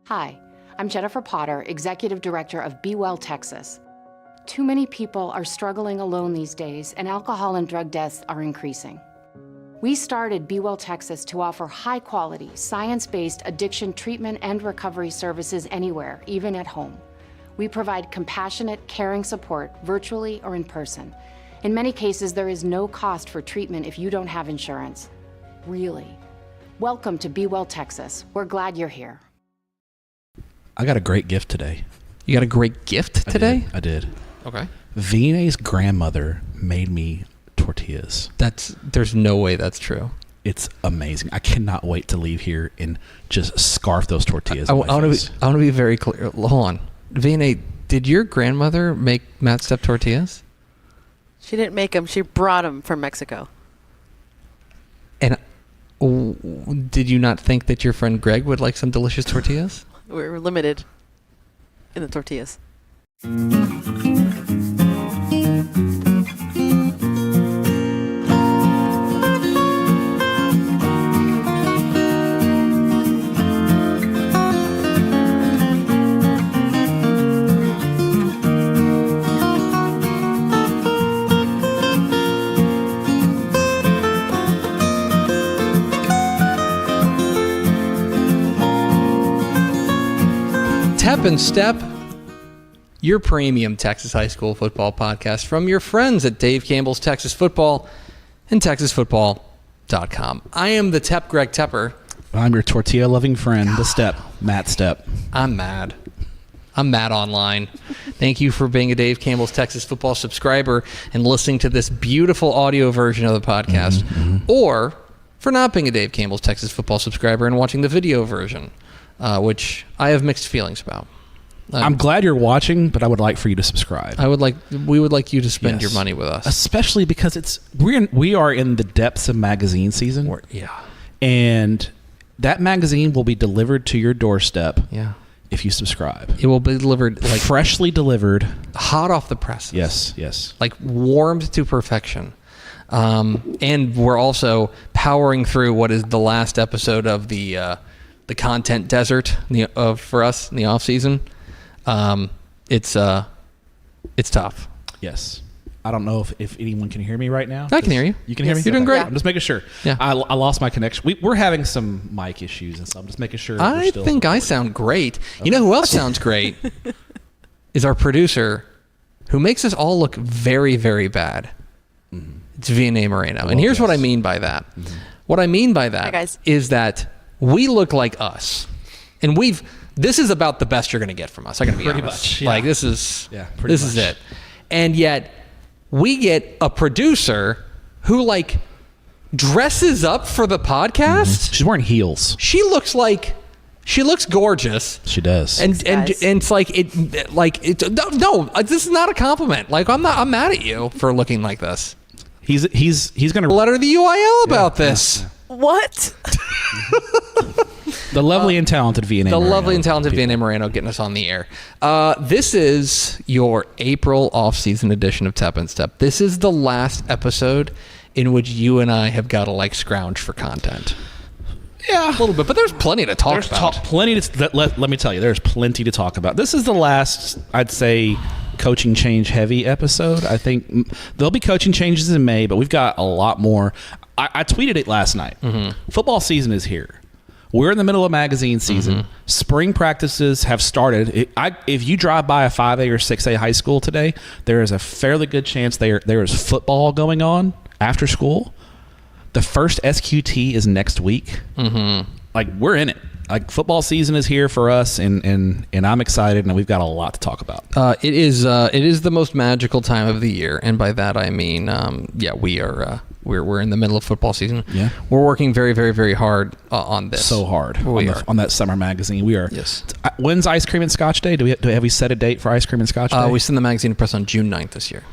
Hi, I'm Jennifer Potter, Executive Director of Be Well Texas. Too many people are struggling alone these days, and alcohol and drug deaths are increasing. We started Be Well Texas to offer high-quality, science-based addiction treatment and recovery services anywhere, even at home. We provide compassionate, caring support virtually or in person. In many cases, there is no cost for treatment if you don't have insurance. Really. Welcome to Be Well Texas. We're glad you're here. I got a great gift today. You got a great gift today? I did. Okay. Vinay's grandmother made me tortillas. There's no way that's true. It's amazing. I cannot wait to leave here and just scarf those tortillas. I want to be very clear. Hold on. Vinay, did your grandmother make Matt Stepp tortillas? She didn't make them. She brought them from Mexico. And did you not think that your friend Greg would like some delicious tortillas? We were limited in the tortillas. Tep Stepp, your premium Texas high school football podcast from your friends at Dave Campbell's Texas Football and TexasFootball.com. I am the Tep Greg Tepper. I'm your tortilla-loving friend, the Stepp, Matt Stepp. I'm mad online. Thank you for being a Dave Campbell's Texas Football subscriber and listening to this beautiful audio version of the podcast, or for not being a Dave Campbell's Texas Football subscriber and watching the video version. Which I have mixed feelings about. I'm glad you're watching, but I would like for you to subscribe. We would like you to spend your money with us, especially because we are in the depths of magazine season. And that magazine will be delivered to your doorstep. Yeah, if you subscribe, it will be delivered like freshly delivered, hot off the presses. Yes, like warmed to perfection. And we're also powering through what is the last episode of the content desert for us in the off season. It's tough. Yes. I don't know if anyone can hear me right now. I can hear you. You can hear me? You're doing great. I'm just making sure. Yeah. I lost my connection. We're having some mic issues, and so I'm just making sure. I think I sound great. Okay. You know who else sounds great? Is our producer, who makes us all look very, very bad. Mm-hmm. It's Vinay Moreno. And here's what I mean by that. Mm-hmm. What I mean by that is that we look like us, and this is about the best you're going to get from us. I'm going to be honest. Much, yeah. Like this is it, and yet we get a producer who like dresses up for the podcast. Mm-hmm. She's wearing heels. She looks gorgeous. She does, and it's like no, this is not a compliment. Like I'm mad at you for looking like this. He's going to letter the UIL about this. Yeah. What? The lovely and talented Vinay Moreno. The lovely and talented Vinay Moreno getting us on the air. This is your April off-season edition of Tep Stepp. This is the last episode in which you and I have got to like scrounge for content. Yeah, a little bit, but there's plenty to talk about. Let me tell you, there's plenty to talk about. This is the last, I'd say, coaching change heavy episode. I think there'll be coaching changes in May, but we've got a lot more. I tweeted it last night. Mm-hmm. Football season is here. We're in the middle of magazine season. Mm-hmm. Spring practices have started. If you drive by a 5A or 6A high school today, there is a fairly good chance there is football going on after school. The first SQT is next week. Mm-hmm. Like, we're in it. Like, football season is here for us, and I'm excited, and we've got a lot to talk about. It is the most magical time of the year, and by that I mean, we're in the middle of football season. Yeah, we're working very, very, very hard on this. So hard on that summer magazine. We are. Yes. When's Ice Cream and Scotch Day? Have we set a date for Ice Cream and Scotch Day? We send the magazine to press on June 9th this year.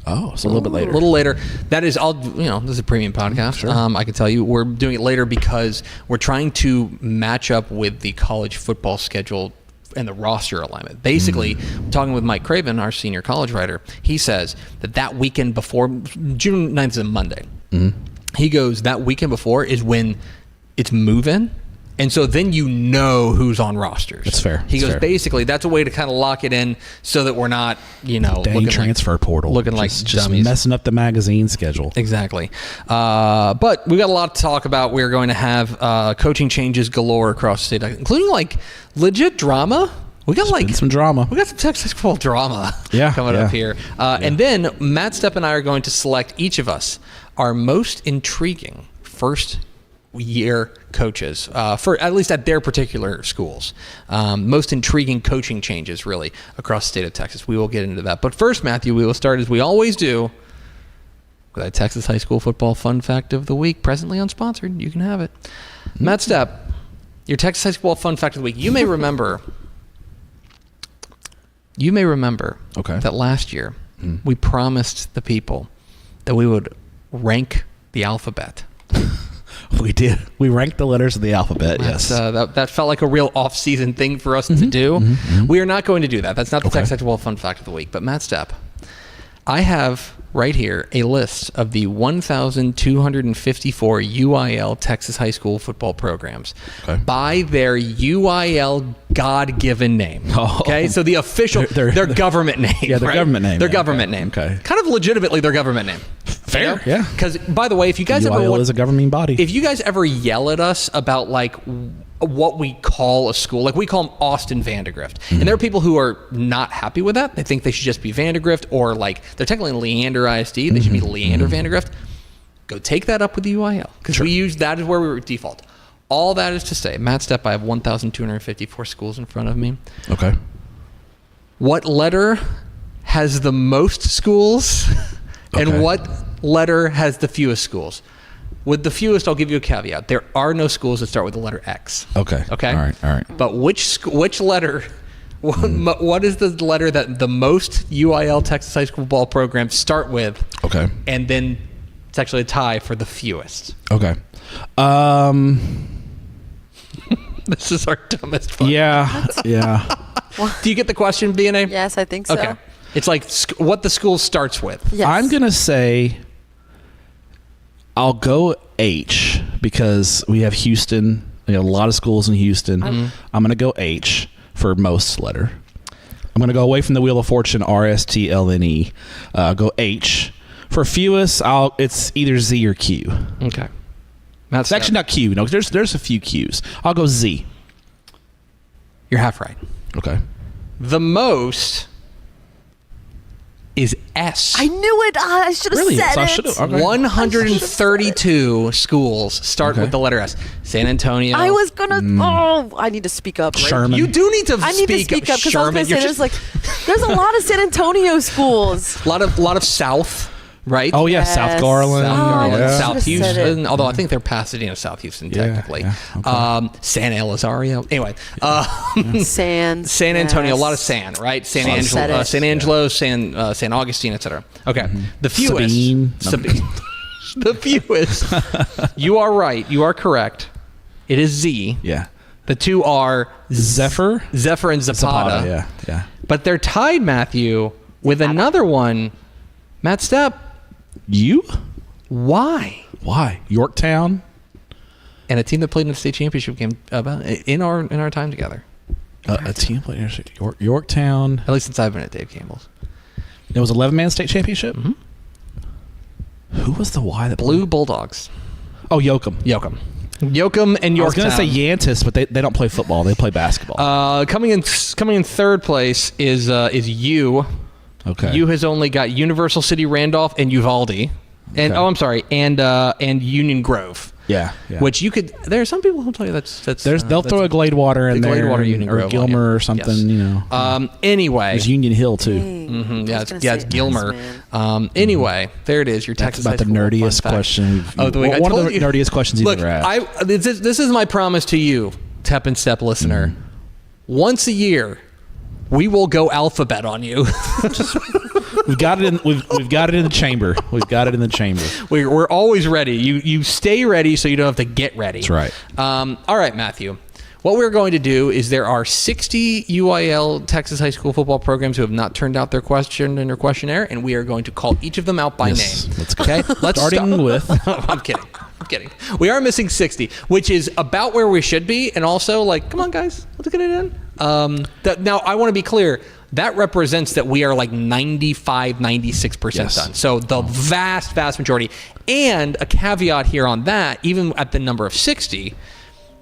Oh, so a little bit later. A little later. That is all. This is a premium podcast. Sure. I can tell you, we're doing it later because we're trying to match up with the college football schedule and the roster alignment. Basically, talking with Mike Craven, our senior college writer, he says that weekend before, June 9th is a Monday. Mm-hmm. He goes, that weekend before is when it's move-in And so then you know who's on rosters. That's fair. He That's goes, fair. basically, that's a way to kind of lock it in so that we're not, Dang transfer portal. looking like just dummies. messing up the magazine schedule. Exactly. But we got a lot to talk about. We're going to have coaching changes galore across the state, including like legit drama. We got Been some drama. We got some Texas football drama coming yeah. up here. And then Matt Stepp and I are going to select each of us our most intriguing first year coaches for at least at their particular schools. Most intriguing coaching changes really across the state of Texas. We will get into that. But first, Matthew, we will start as we always do with a Texas high school football fun fact of the week, presently unsponsored. You can have it. Matt Stepp, your Texas high school fun fact of the week. You may remember Okay. that last year we promised the people that we would rank the alphabet. We did. We ranked the letters of the alphabet, yes. That felt like a real off-season thing for us to do. We are not going to do that. That's not the Texas Football Fun Fact of the Week. But Matt Stepp, I have right here a list of the 1,254 UIL Texas high school football programs by their UIL God-given name. Oh. Okay, so the official, their government name. Yeah, their right? government name. Their government name. Okay. Kind of legitimately their government name. Fair, yeah. Because, by the way, if you guys UIL is a governing body. if you guys ever yell at us about like what we call a school, like we call them Austin Vandegrift, and there are people who are not happy with that. They think they should just be Vandegrift, or like they're technically Leander ISD. They should be Leander Vandegrift. Go take that up with the UIL because we use that is where we default. All that is to say, Matt Stepp, I have 1,254 schools in front of me. Okay. What letter has the most schools, and what letter has the fewest schools? With the fewest, I'll give you a caveat. There are no schools that start with the letter X. Okay. Okay. All right. But which letter? What is the letter that the most UIL Texas high school football programs start with? Okay. And then it's actually a tie for the fewest. Okay. This is our dumbest fun. Yeah. Do you get the question, BNA? Yes, I think so. Okay. It's like what the school starts with. Yes. I'm going to say I'll go H because we have Houston. We have a lot of schools in Houston. I'm going to go H for most letter. I'm going to go away from the Wheel of Fortune, RSTLNE. Go H. For fewest, it's either Z or Q. Okay. It's actually not Q. No, there's a few Qs. I'll go Z. You're half right. Okay. The most is S. I knew it. I should have Really? said So I it. should've- okay. 132 schools start Okay. with the letter S. San Antonio. I was gonna. I need to speak up. Sherman. You do need to I need to speak up because I was Sherman. gonna say You're there's a lot of San Antonio schools. a lot of South, right? Oh, yeah. South Yes. Garland. South Garland, Yeah. South Should've said Houston. it. Although I think they're Pasadena, South Houston, Yeah, technically. yeah, okay. San Elizario. Anyway, San Antonio, a lot of yes. San, right? San Said Angelo, it. San Angelo, San Augustine, etc. Okay, the fewest. Sabine. The fewest. You are right. You are correct. It is Z. Yeah. The two are Zephyr? Zephyr and Zapata. Yeah. But they're tied, Matthew, with another one. Matt Stepp. You? Why? Why? Yorktown? And a team that played in the state championship game in our time together. A team played Yorktown. At least since I've been at Dave Campbell's. It was 11-man state championship? Mm-hmm. Who was the Y that Blue played? Bulldogs. Oh, Yoakum. Yoakum and Yorktown. I was going to say Yantis, but they don't play football. They play basketball. Coming in third place is U. Okay. U has only got Universal City Randolph and Uvalde. And Okay. I'm sorry, and Union Grove. Yeah. Which you could. There are some people who'll tell you that's. They'll throw a Gladewater in the there, Gladewater Union or Grove Gilmer on you. or something. Yes. You know. Anyway. There's Union Hill too. Yeah, it's Gilmer. Anyway, there it is. Your That's Texas about the high school fun nerdiest fact. question. Oh, the week. I One of told the you. nerdiest questions you've Look, ever asked. this is my promise to you, Tep and Stepp listener. Once a year, we will go alphabet on you. We've got it in. We've got it in the chamber. We've got it in the chamber. We're always ready. You stay ready so you don't have to get ready. That's right. All right, Matthew. What we're going to do is there are 60 UIL Texas high school football programs who have not turned out their question in their questionnaire, and we are going to call each of them out by Yes, name. let's go. Okay. Let's Starting with. I'm kidding. I'm kidding. We are missing 60, which is about where we should be. And also, like, come on, guys, let's get it in. Now, I want to be clear. That represents that we are like 95, 96% done. So the vast, vast majority. And a caveat here on that, even at the number of 60,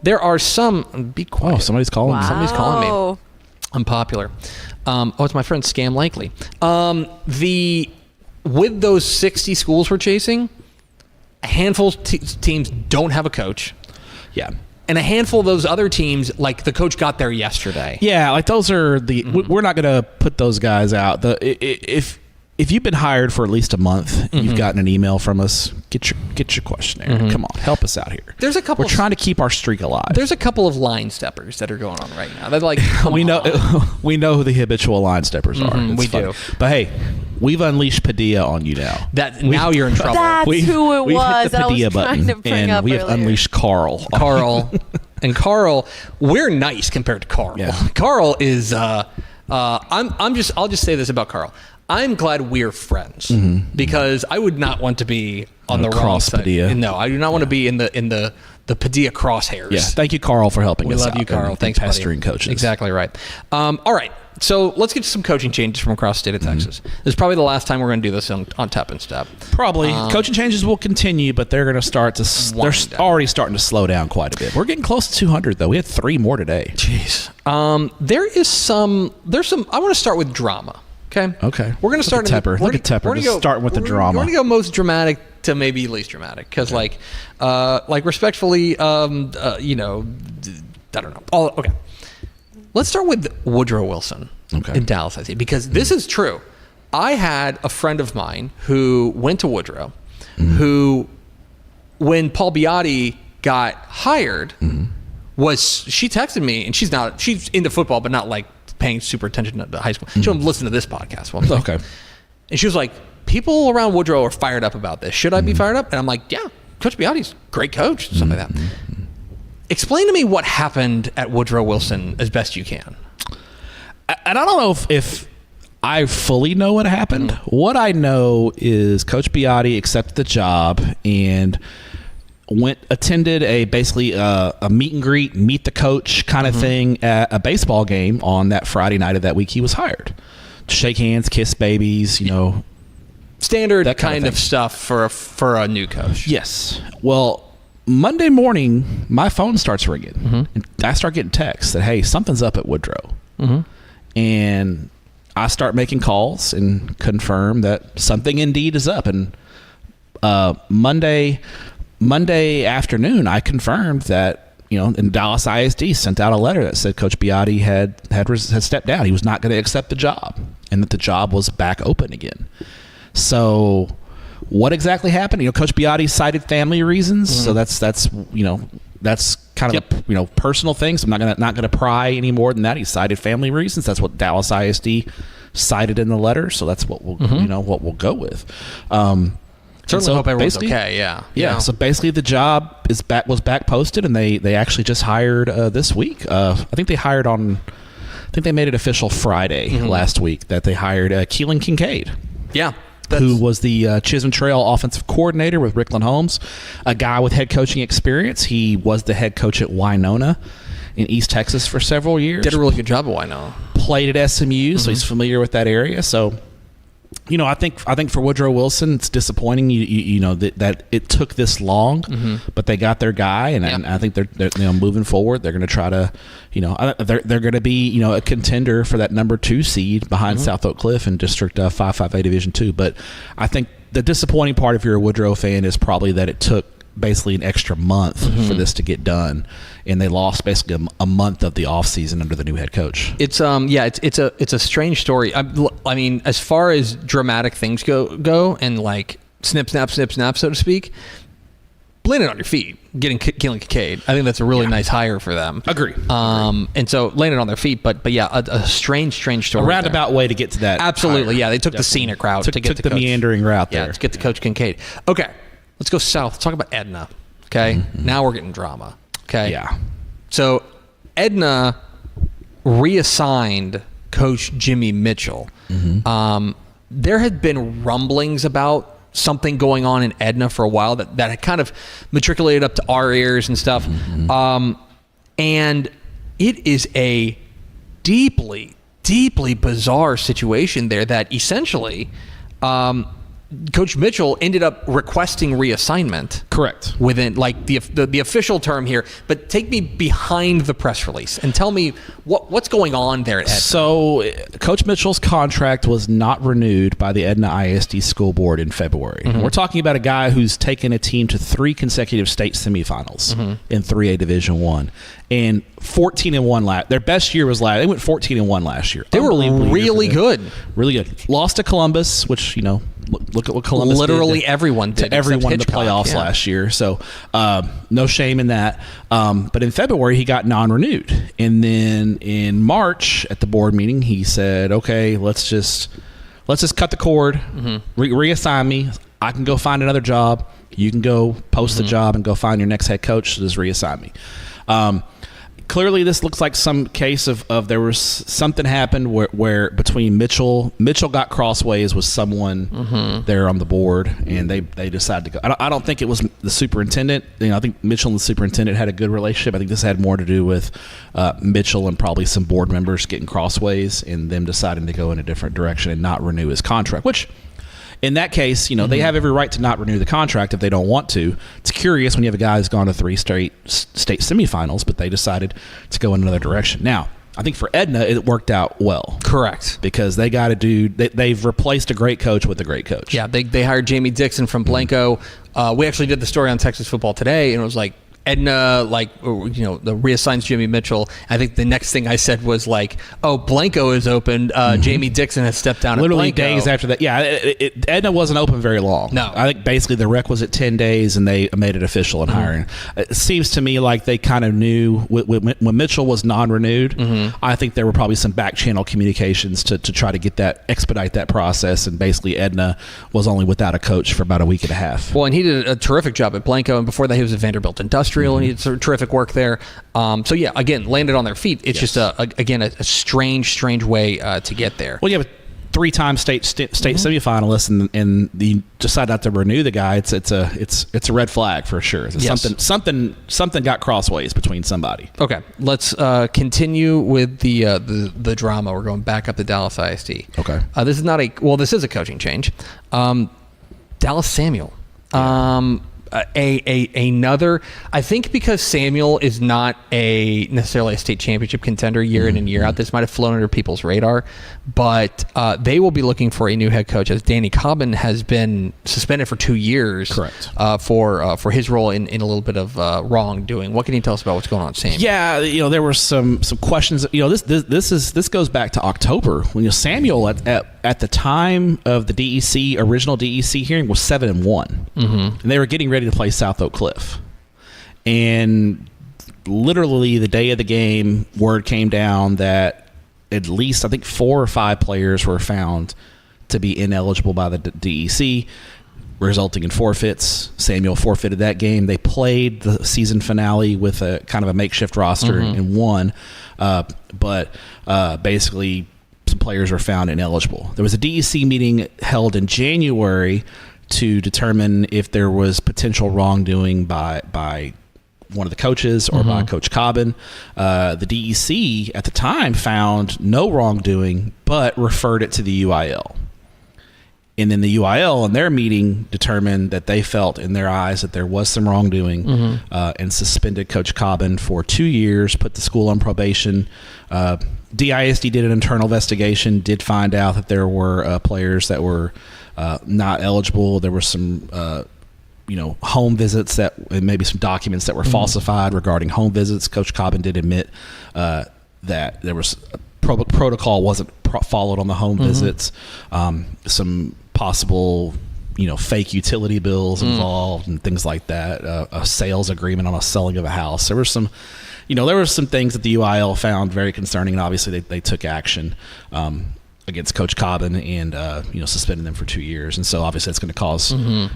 there are some. Be quiet. Oh, somebody's calling me. Somebody's calling me. I'm popular. It's my friend Scam Likely. With those 60 schools we're chasing, a handful of teams don't have a coach. Yeah. And a handful of those other teams, like the coach got there yesterday. Yeah, like those are we're not going to put those guys out. If you've been hired for at least a month, you've gotten an email from us, get your questionnaire. Come on, help us out here. There's a couple. We're trying to keep our streak alive. There's a couple of line steppers that are going on right now. They're like, we know who the habitual line steppers are. We do. But hey, we've unleashed Padilla on you now. Now you're in trouble. That's who it we've was hit the that I was Padilla trying button, to bring and up we have earlier. unleashed Carl. And Carl, we're nice compared to Carl. Yeah. Carl is. I'll just say this about Carl. I'm glad we're friends because I would not want to be on the wrong side. Padilla. No, I do not want to be in the Padilla crosshairs. Yeah, thank you, Carl, for helping us out. We love you, Carl. And Thanks, pestering buddy. coaches. Exactly right. All right, so let's get to some coaching changes from across the state of Texas. This is probably the last time we're going to do this on Tep and Stepp. Probably. Coaching changes will continue, but they're going to start to. They're already starting to slow down quite a bit. We're getting close to 200, though. We had 3 more today. Jeez. There's some. I want to start with drama. Okay. We're going to start. Look at Tepper. Just starting with the drama. We're going to go most dramatic to maybe least dramatic, because like respectfully, I don't know. Okay. Let's start with Woodrow Wilson in Dallas, I think, because this is true. I had a friend of mine who went to Woodrow, who, when Paul Biotti got hired, she texted me, and she's into football, but not like paying super attention to high school. She don't listen to this podcast. Okay. And she was like, people around Woodrow are fired up about this. Should I be fired up? And I'm like, yeah, Coach Biotti's a great coach, stuff like that. Explain to me what happened at Woodrow Wilson as best you can. And I don't know if I fully know what happened. What I know is Coach Biotti accepted the job and attended basically a meet and greet, meet the coach kind of thing at a baseball game on that Friday night of that week he was hired. Shake hands, kiss babies, Standard that kind of stuff for a new coach. Yes. Well, Monday morning, my phone starts ringing. And I start getting texts that, hey, something's up at Woodrow. And I start making calls and confirm that something indeed is up. And Monday afternoon, I confirmed that, and Dallas ISD sent out a letter that said Coach Biotti had stepped down. He was not going to accept the job, and that the job was back open again. So what exactly happened? Coach Biotti cited family reasons. So that's kind of a, personal things. I'm not gonna pry any more than that. He cited family reasons. That's what Dallas ISD cited in the letter. So that's what we'll what we'll go with. Certainly hope everyone's okay. Yeah. So basically, the job was back posted, and they actually just hired this week. I think they made it official Friday last week that they hired Keelan Kincaid. Yeah. Who was the Chisholm Trail offensive coordinator with Rickland Holmes, a guy with head coaching experience. He was the head coach at Winona in East Texas for several years. Did a really good job at Winona. Played at SMU, so he's familiar with that area. So, I think for Woodrow Wilson, it's disappointing. That it took this long, but they got their guy, and I think they're moving forward. They're going to try to, they're going to be a contender for that number 2 seed behind South Oak Cliff in District 558 Division 2. But I think the disappointing part, if you're a Woodrow fan, is probably that it took basically an extra month for this to get done, and they lost basically a month of the offseason under the new head coach. It's it's a strange story. I mean, as far as dramatic things go and like snip snap, so to speak, landing on your feet, getting Keelan Kincaid, I think that's a really nice hire for them. Agree. And so landed on their feet, but yeah, a strange story. A roundabout way to get to that. Absolutely, hire. yeah. They took the scenic route to get the meandering route there. Yeah, to get to Coach Kincaid. Okay, let's go south. Let's talk about Edna. Okay, now we're getting drama. Okay. Yeah. So Edna reassigned Coach Jimmy Mitchell. There had been rumblings about something going on in Edna for a while that had kind of matriculated up to our ears and stuff. And it is a deeply, deeply bizarre situation there that essentially Coach Mitchell ended up requesting reassignment. Correct. Within like the official term here, but take me behind the press release and tell me what's going on there at Edna. So Coach Mitchell's contract was not renewed by the Edna ISD School Board in February. We're talking about a guy who's taken a team to 3 consecutive state semifinals in 3A Division I. And 14-1 their best year was last. They went 14-1 last year. They were really good. Really good. Lost to Columbus, which, look at what Columbus literally did everyone did to everyone in the Hitchcock, playoffs last year. So no shame in that. But in February, he got non-renewed. And then in March at the board meeting, he said, okay, let's just cut the cord, reassign me. I can go find another job. You can go post the job and go find your next head coach. So just reassign me. Clearly, this looks like some case of there was something happened where between Mitchell got crossways with someone there on the board, and they decided to go. I don't think it was the superintendent. I think Mitchell and the superintendent had a good relationship. I think this had more to do with Mitchell and probably some board members getting crossways and them deciding to go in a different direction and not renew his contract, which in that case, they have every right to not renew the contract if they don't want to. It's curious when you have a guy who's gone to 3 straight state semifinals, but they decided to go in another direction. Now, I think for Edna, it worked out well. Correct. Because they got a dude, they've replaced a great coach with a great coach. Yeah, they hired Jamie Dixon from Blanco. We actually did the story on Texas Football Today, and it was like, Edna, the reassigns Jimmy Mitchell. I think the next thing I said was like, "Oh, Blanco is open. Jamie Dixon has stepped down." Literally at Blanco. days after that. Yeah, Edna wasn't open very long. No, I think basically the requisite 10 days, and they made it official in hiring. It seems to me like they kind of knew when Mitchell was non-renewed. I think there were probably some back channel communications to try to expedite that process. And basically, Edna was only without a coach for about a week and a half. Well, and he did a terrific job at Blanco, and before that, he was at Vanderbilt Industrial. And he did some terrific work there. So yeah, again, landed on their feet. It's just a strange way to get there. Well, you have a 3-time state semifinalist, and you decide not to renew the guy. It's a red flag for sure. Something got crossways between somebody. Okay, let's continue with the drama. We're going back up to Dallas ISD. Okay, this is a coaching change. Dallas Samuel. Another, I think, because Samuel is not necessarily a state championship contender year in and year out. This might have flown under people's radar, but they will be looking for a new head coach, as Danny Cobbin has been suspended for 2 years. Correct. For his role in a little bit of wrongdoing. What can you tell us about what's going on with Samuel? Yeah, there were some questions. This goes back to October when Samuel at the time of the original DEC hearing was 7-1, and they were getting ready to play South Oak Cliff. And literally the day of the game, word came down that at least, I think, 4 or 5 players were found to be ineligible by the DEC, resulting in forfeits. Samuel forfeited that game. They played the season finale with a kind of a makeshift roster and won. But basically, some players were found ineligible. There was a DEC meeting held in January to determine if there was potential wrongdoing by one of the coaches or by Coach Cobbin. The DEC at the time found no wrongdoing, but referred it to the UIL. And then the UIL in their meeting determined that they felt in their eyes that there was some wrongdoing and suspended Coach Cobbin for 2 years, put the school on probation. DISD did an internal investigation, did find out that there were players that were not eligible. There were some home visits and maybe some documents that were falsified regarding home visits. Coach Cobbin did admit that there was protocol wasn't followed on the home visits. Some possible fake utility bills involved and things like that. A sales agreement on a selling of a house. There were some things that the UIL found very concerning, and obviously they took action. against Coach Cobbin and suspending them for 2 years. And so obviously that's going to cause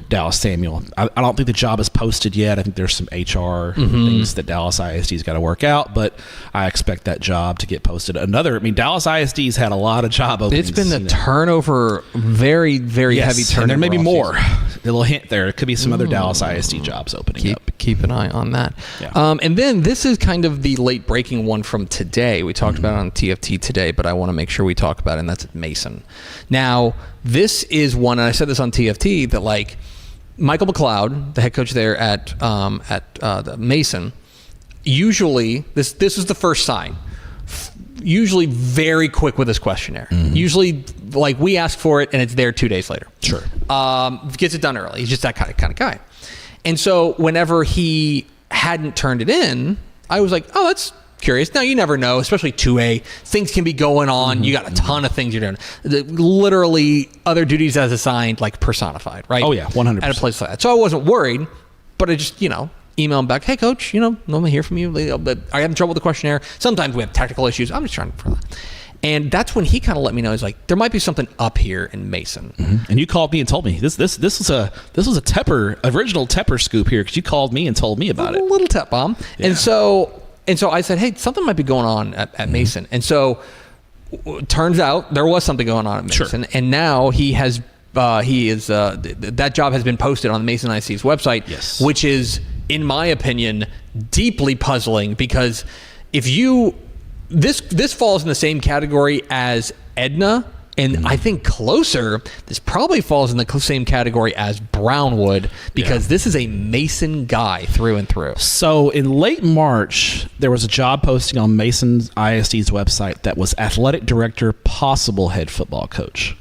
Dallas Samuel. I don't think the job is posted yet. I think there's some HR things that Dallas ISD's got to work out, but I expect that job to get posted. Dallas ISD's had a lot of job openings. It's been the turnover, very, very heavy turnover. And there may be more. A little hint there. It could be some other Dallas ISD jobs opening up. Keep an eye on that. Yeah. And then this is kind of the late breaking one from today. We talked about it on TFT today, but I want to make sure we talk about it, and that's at Mason. Now, this is one, and I said this on TFT, that like Michael McLeod, the head coach there at Mason, usually this is the first sign. Usually very quick with his questionnaire. Usually, like, we ask for it and it's there 2 days later. Sure. Gets it done early. He's just that kind of guy. And so whenever he hadn't turned it in, I was like, oh, that's curious. Now, you never know, especially 2A. Things can be going on. You got a ton of things you're doing. Literally, other duties as assigned, like personified, right? Oh, yeah, 100%. At a place like that. So I wasn't worried, but I just, email him back, hey, coach, let me hear from you. I have trouble with the questionnaire. Sometimes we have technical issues. I'm just trying to... And that's when he kind of let me know. He's like, there might be something up here in Mason. And you called me and told me this was a original Tepper scoop here, because you called me and told me about it. A little Tep bomb. Yeah. And so I said, hey, something might be going on at Mason. And so turns out there was something going on at Mason. Sure. And now that job has been posted on the Mason IC's website, yes. Which is, in my opinion, deeply puzzling, because if this falls in the same category as Edna, and I think closer, this probably falls in the same category as Brownwood, because this is a Mason guy through and through. So in late March, there was a job posting on Mason ISD's website that was athletic director, possible head football coach,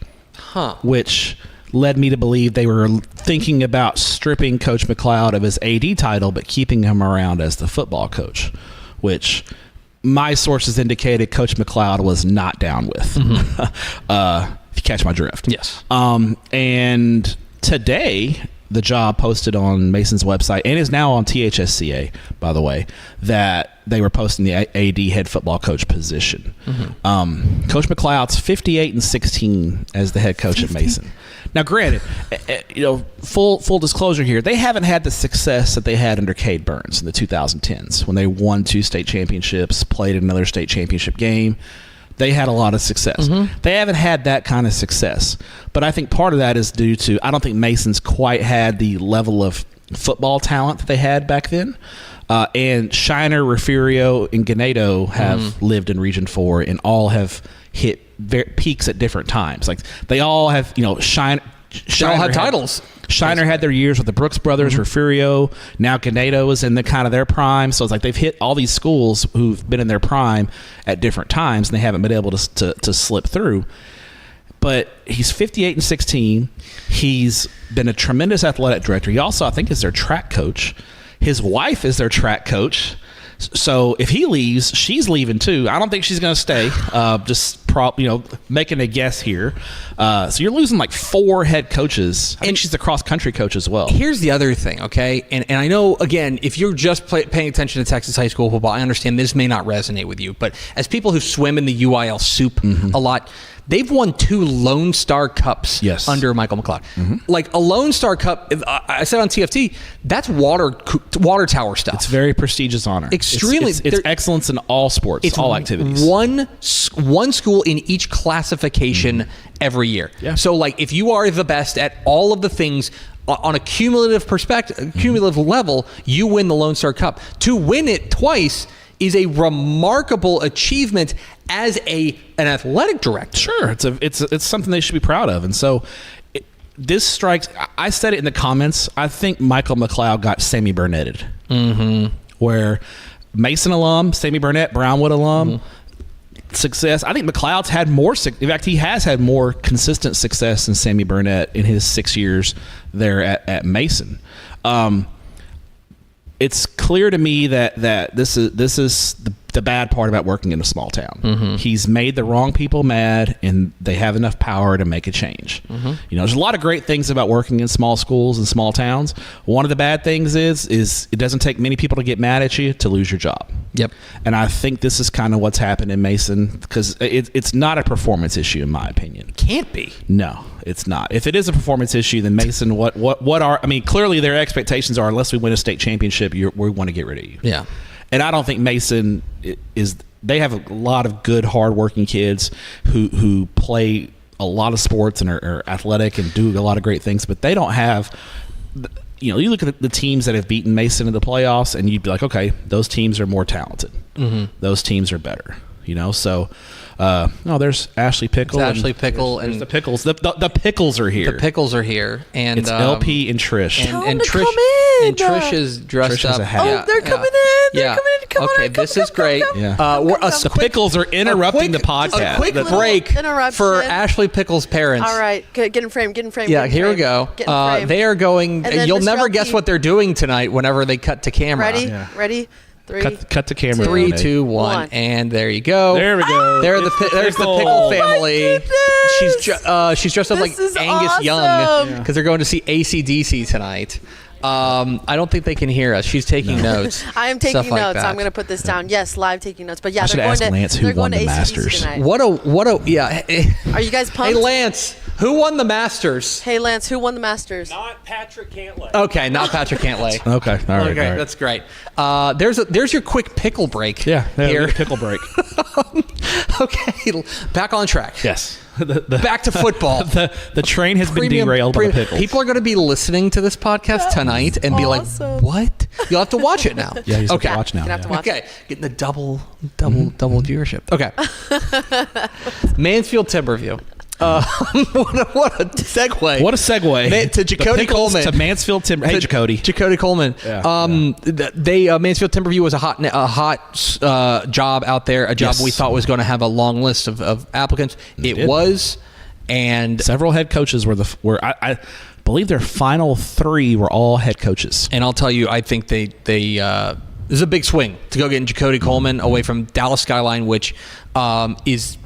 which led me to believe they were thinking about stripping Coach McLeod of his AD title, but keeping him around as the football coach, which my sources indicated Coach McLeod was not down with. If you catch my drift. Yes. And today, the job posted on Mason's website, and is now on THSCA, by the way, that they were posting the AD head football coach position. Coach McLeod's 58-16 as the head coach at Mason. Now, granted, full disclosure here, they haven't had the success that they had under Cade Burns in the 2010s when they won 2 state championships, played another state championship game. They had a lot of success. They haven't had that kind of success. But I think part of that is due to, I don't think Mason's quite had the level of football talent that they had back then. And Shiner, Refugio, and Ganado have lived in Region 4 and all have hit peaks at different times. Like, they all have, Shiner all had titles. Shiner had their years with the Brooks brothers, Refugio. Now Ganado is in the kind of their prime. So it's like they've hit all these schools who've been in their prime at different times, and they haven't been able to slip through. But he's 58-16. He's been a tremendous athletic director. He also, I think, is their track coach. His wife is their track coach. So if he leaves, she's leaving too. I don't think she's going to stay. Making a guess here. So you're losing like 4 head coaches. I think she's the cross country coach as well. Here's the other thing, okay? And I know, again, if you're just paying attention to Texas high school football, I understand this may not resonate with you. But as people who swim in the UIL soup a lot, they've won 2 Lone Star Cups under Michael McLeod. Like a Lone Star Cup, I said on TFT, that's water tower stuff. It's very prestigious honor. Extremely. It's excellence in all sports, all activities. One school in each classification every year. Yeah. So, like, if you are the best at all of the things on a cumulative level, you win the Lone Star Cup. To win it twice is a remarkable achievement as an athletic director. Sure, it's something they should be proud of, and so this strikes. I said it in the comments. I think Michael McLeod got Sammy Burnetted, where Mason alum, Sammy Burnett, Brownwood alum. Success. I think McLeod's had more. In fact, he has had more consistent success than Sammy Burnett in his 6 years there at Mason. It's clear to me that this is the bad part about working in a small town. He's made the wrong people mad, and they have enough power to make a change. There's a lot of great things about working in small schools and small towns. One of the bad things is it doesn't take many people to get mad at you to lose your job. Yep. And I think this is kind of what's happened in Mason, because it's not a performance issue, in my opinion. Can't be. No, it's not. If it is a performance issue, then Mason, clearly their expectations are, unless we win a state championship, we want to get rid of you. Yeah. And I don't think Mason they have a lot of good, hardworking kids who play a lot of sports and are athletic and do a lot of great things, but they don't have, you look at the teams that have beaten Mason in the playoffs, and you'd be like, okay, those teams are more talented. Those teams are better, so... there's Ashley Pickle. It's Ashley Pickle there's the Pickles. The Pickles are here. The Pickles are here, and it's LP and Trish. And Trish, Come in. And Trish is dressed Trish has up. a hat. Oh, they're coming in. They're coming in. Come okay, on. this is great. Yeah. The Pickles are interrupting the podcast. A quick break for Ashley Pickle's parents. All right, get in frame. Yeah, here we go. They are going. You'll Mr. never LP. guess what they're doing tonight. Whenever they cut to camera. Ready? Yeah. Ready? Three. Cut the camera. 3, Renee. 2, 1, and there you go. There we go. There's the Pickle family. She's dressed up like This is Angus Young awesome. because they're going to see AC/DC tonight. I don't think they can hear us. She's taking notes. I am taking Stuff like notes. that. I'm going to put this down. Yes, live taking notes. But yeah, I should they're going ask to Lance who they're won going the to AC/DC Masters. tonight. What a yeah. Are you guys Hey pumped? Lance, who won the Masters? Hey Lance, who won the Masters? Not Patrick Cantlay. Okay, not Patrick Cantlay. Okay. All right. Okay, that's great. There's your quick pickle break. Yeah. Here. Pickle break. Okay, back on track. Yes. Back to football. The train has been derailed by the Pickles. People are going to be listening to this podcast tonight and be like, awesome. "What?" You'll have to watch it now. Yeah, you have okay. to watch now. You're gonna have to watch Okay, getting the double viewership. Okay, Mansfield Timberview. What a segue! What a segue To Jacody The Pickles Coleman to Mansfield Timber. Hey, Jacody. Jacody Coleman. Yeah, Mansfield Timberview was a hot job out there. A job Yes. we thought was going to have a long list of applicants. It did. was, and Several head coaches were I believe their final 3 were all head coaches. I'll tell you, I think they this is a big swing to go getting Jacody Coleman away from Dallas Skyline, which is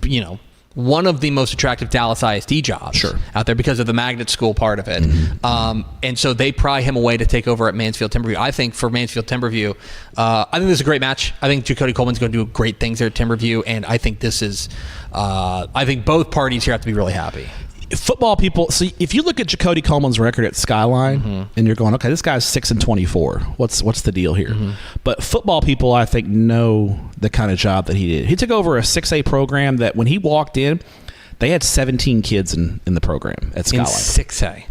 one of the most attractive Dallas ISD jobs out there because of the magnet school part of it. And so they pry him away to take over at Mansfield Timberview. I think for Mansfield Timberview, I think this is a great match. I think Jacody Coleman's going to do great things there at Timberview, and I think this is I think both parties here have to be really happy. Football people, so if you look at Jacody Coleman's record at Skyline and you're going, okay, this guy's 6-24. What's the deal here? But football people, I think, know the kind of job that he did. He took over a 6A program that when he walked in, they had 17 kids in the program at Skyline. In 6A.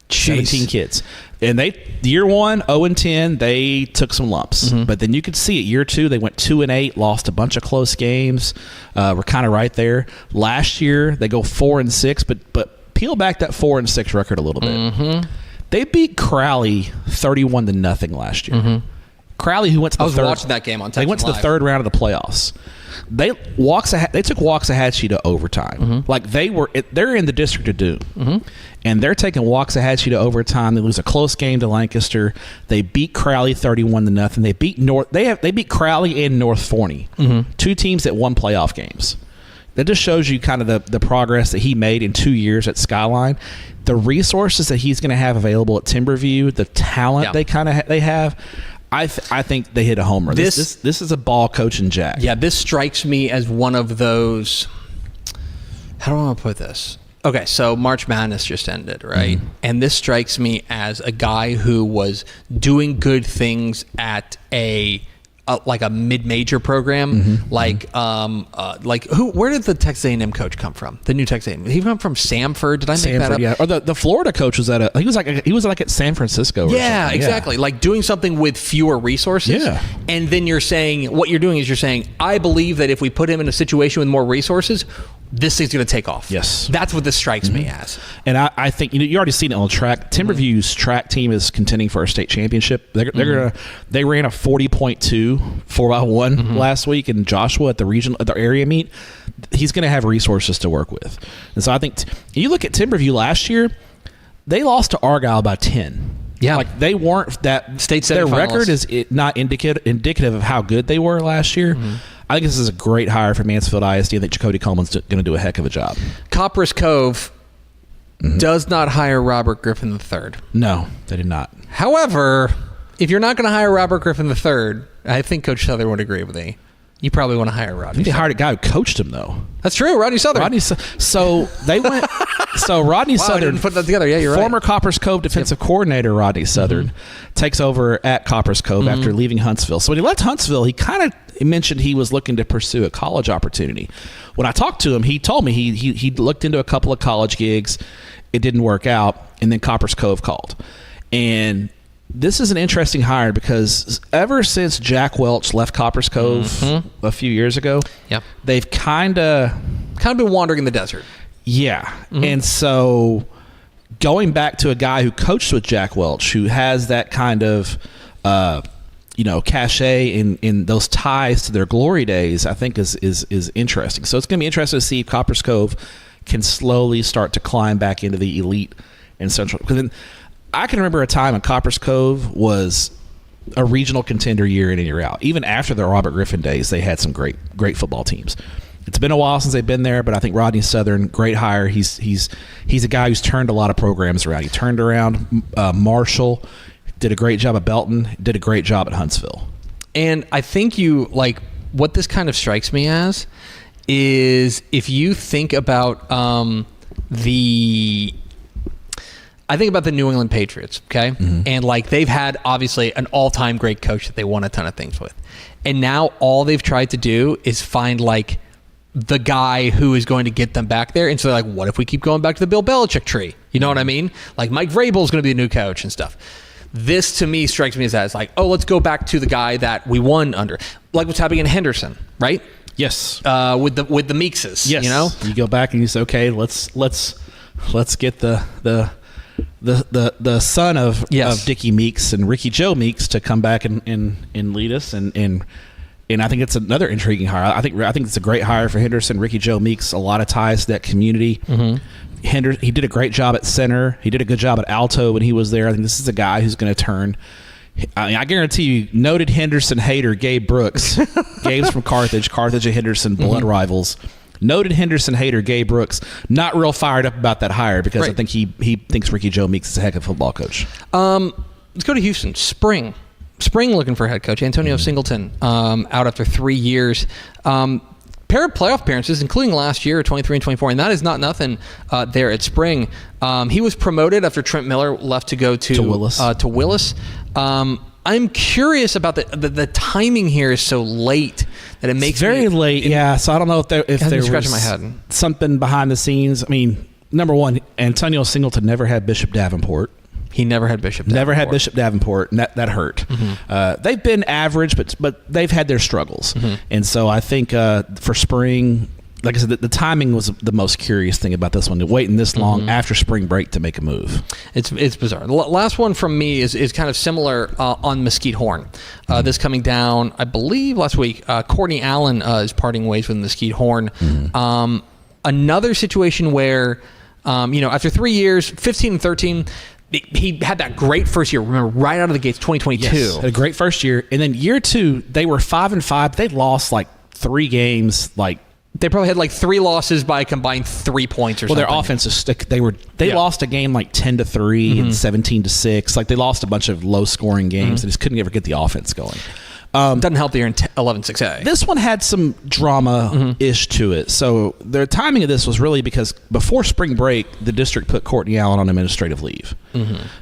17 kids. And year 1, 0-10, they took some lumps. But then you could see it. Year 2, they went 2-8, lost a bunch of close games. We're kind of right there. Last year, they go 4-6, but peel back that 4-6 record a little bit. They beat Crowley 31-0 last year. Crowley, who went to the third, watching that game on Texas They went to the Live. third took Waxahachie to overtime. Like they're in the District of Doom, and they're taking Waxahachie to overtime. They lose a close game to Lancaster. They beat Crowley 31-0. They beat They beat Crowley and North Forney, 2 teams that won playoff games. That just shows you kind of the progress that he made in 2 years at Skyline, the resources that he's going to have available at Timberview, the talent they have. I think they hit a homer. This is a ball coaching jack. Yeah, this strikes me as one of those. How do I want to put this? Okay, so March Madness just ended, right? And this strikes me as a guy who was doing good things at like a mid-major program, like where did the Texas A&M coach come from? The new Texas A&M, he come from Samford. Did I make that up? Yeah. Or the Florida coach was he was like at San Francisco. Or Yeah, something. exactly. Like doing something with fewer resources. Yeah. And then you're saying I believe that if we put him in a situation with more resources, this thing's going to take off. Yes. That's what this strikes me as. And I think you already seen it on track. Timberview's track team is contending for a state championship. They ran a 40.2 4x1 last week in Joshua at the area meet. He's going to have resources to work with. And so I think you look at Timberview last year, they lost to Argyle by 10. Yeah. Like they weren't that State their semifinalists. record is not indicative of how good they were last year. I think this is a great hire for Mansfield ISD. I think Jacoby Coleman's going to do a heck of a job. Copperas Cove does not hire Robert Griffin III. No, they did not. However, if you're not going to hire Robert Griffin III, I think Coach Southern would agree with me. You probably want to hire Rodney. I think they hired a guy who coached him, though. That's true, Rodney Southern. So they went. So Rodney Wow, I Southern, didn't put that together. Yeah, you're right. former Coppers Cove defensive coordinator Rodney Southern takes over at Coppers Cove after leaving Huntsville. So when he left Huntsville, he kind of mentioned he was looking to pursue a college opportunity. When I talked to him, he told me he looked into a couple of college gigs. It didn't work out, and then Coppers Cove called. And this is an interesting hire because ever since Jack Welch left Coppers Cove a few years ago, they've kind of been wandering in the desert. Yeah. And so going back to a guy who coached with Jack Welch, who has that kind of, cachet in those ties to their glory days, I think is interesting. So it's going to be interesting to see if Coppers Cove can slowly start to climb back into the elite and central. Because then I can remember a time when Coppers Cove was a regional contender year in and year out. Even after the Robert Griffin days, they had some great football teams. It's been a while since they've been there, but I think Rodney Southern, great hire. He's a guy who's turned a lot of programs around. He turned around Marshall, did a great job at Belton, did a great job at Huntsville. And I think what this kind of strikes me as is if you think about I think about the New England Patriots, okay? And they've had obviously an all-time great coach that they won a ton of things with. And now all they've tried to do is find the guy who is going to get them back there. And so they're like, what if we keep going back to the Bill Belichick tree? You know what I mean? Mike Vrabel is going to be the new coach and stuff. This to me strikes me as let's go back to the guy that we won under. Like what's happening in Henderson, right? Yes. With the Meekses. Yes. You go back and you say, okay, let's get the son of Dickie Meeks and Ricky Joe Meeks to come back and lead us and I think it's another intriguing hire. I think it's a great hire for Henderson. Ricky Joe Meeks, a lot of ties to that community. He did a great job at center. He did a good job at alto when he was there. I think this is a guy who's going to turn. I guarantee you, noted Henderson hater Gabe Brooks. Gabe's from Carthage and Henderson, blood rivals. Noted Henderson hater Gabe Brooks, not real fired up about that hire because I think he thinks Ricky Joe Meeks is a heck of a football coach. Let's go to Houston. Spring looking for a head coach. Antonio Singleton out after 3 years. Pair of playoff appearances, including last year, 23 and 24, and that is not nothing there at Spring. He was promoted after Trent Miller left to go to Willis. I'm curious about the timing here is so late that it makes very late. So I don't know if there was my head. Something behind the scenes. I mean, number one, Antonio Singleton never had Bishop Davenport. He never had Bishop Davenport. Never had Bishop Davenport, and that hurt. They've been average, but they've had their struggles. And so I think for Spring, like I said, the timing was the most curious thing about this one. Waiting this long after spring break to make a move. It's bizarre. The last one from me is kind of similar on Mesquite Horn. This coming down, I believe, last week. Courtney Allen is parting ways with Mesquite Horn. Another situation where, after 3 years, 15 and 13, he had that great first year. Remember, right out of the gates, 2022. Yes, had a great first year. And then year two, they were 5-5. They lost 3 games. They probably had 3 losses by a combined 3 points or something. Well, their offense is they lost a game 10-3 and 17-6. They lost a bunch of low scoring games. They just couldn't ever get the offense going. Doesn't help that you're in 11-6A. This one had some drama-ish to it. So the timing of this was really because before spring break, the district put Courtney Allen on administrative leave.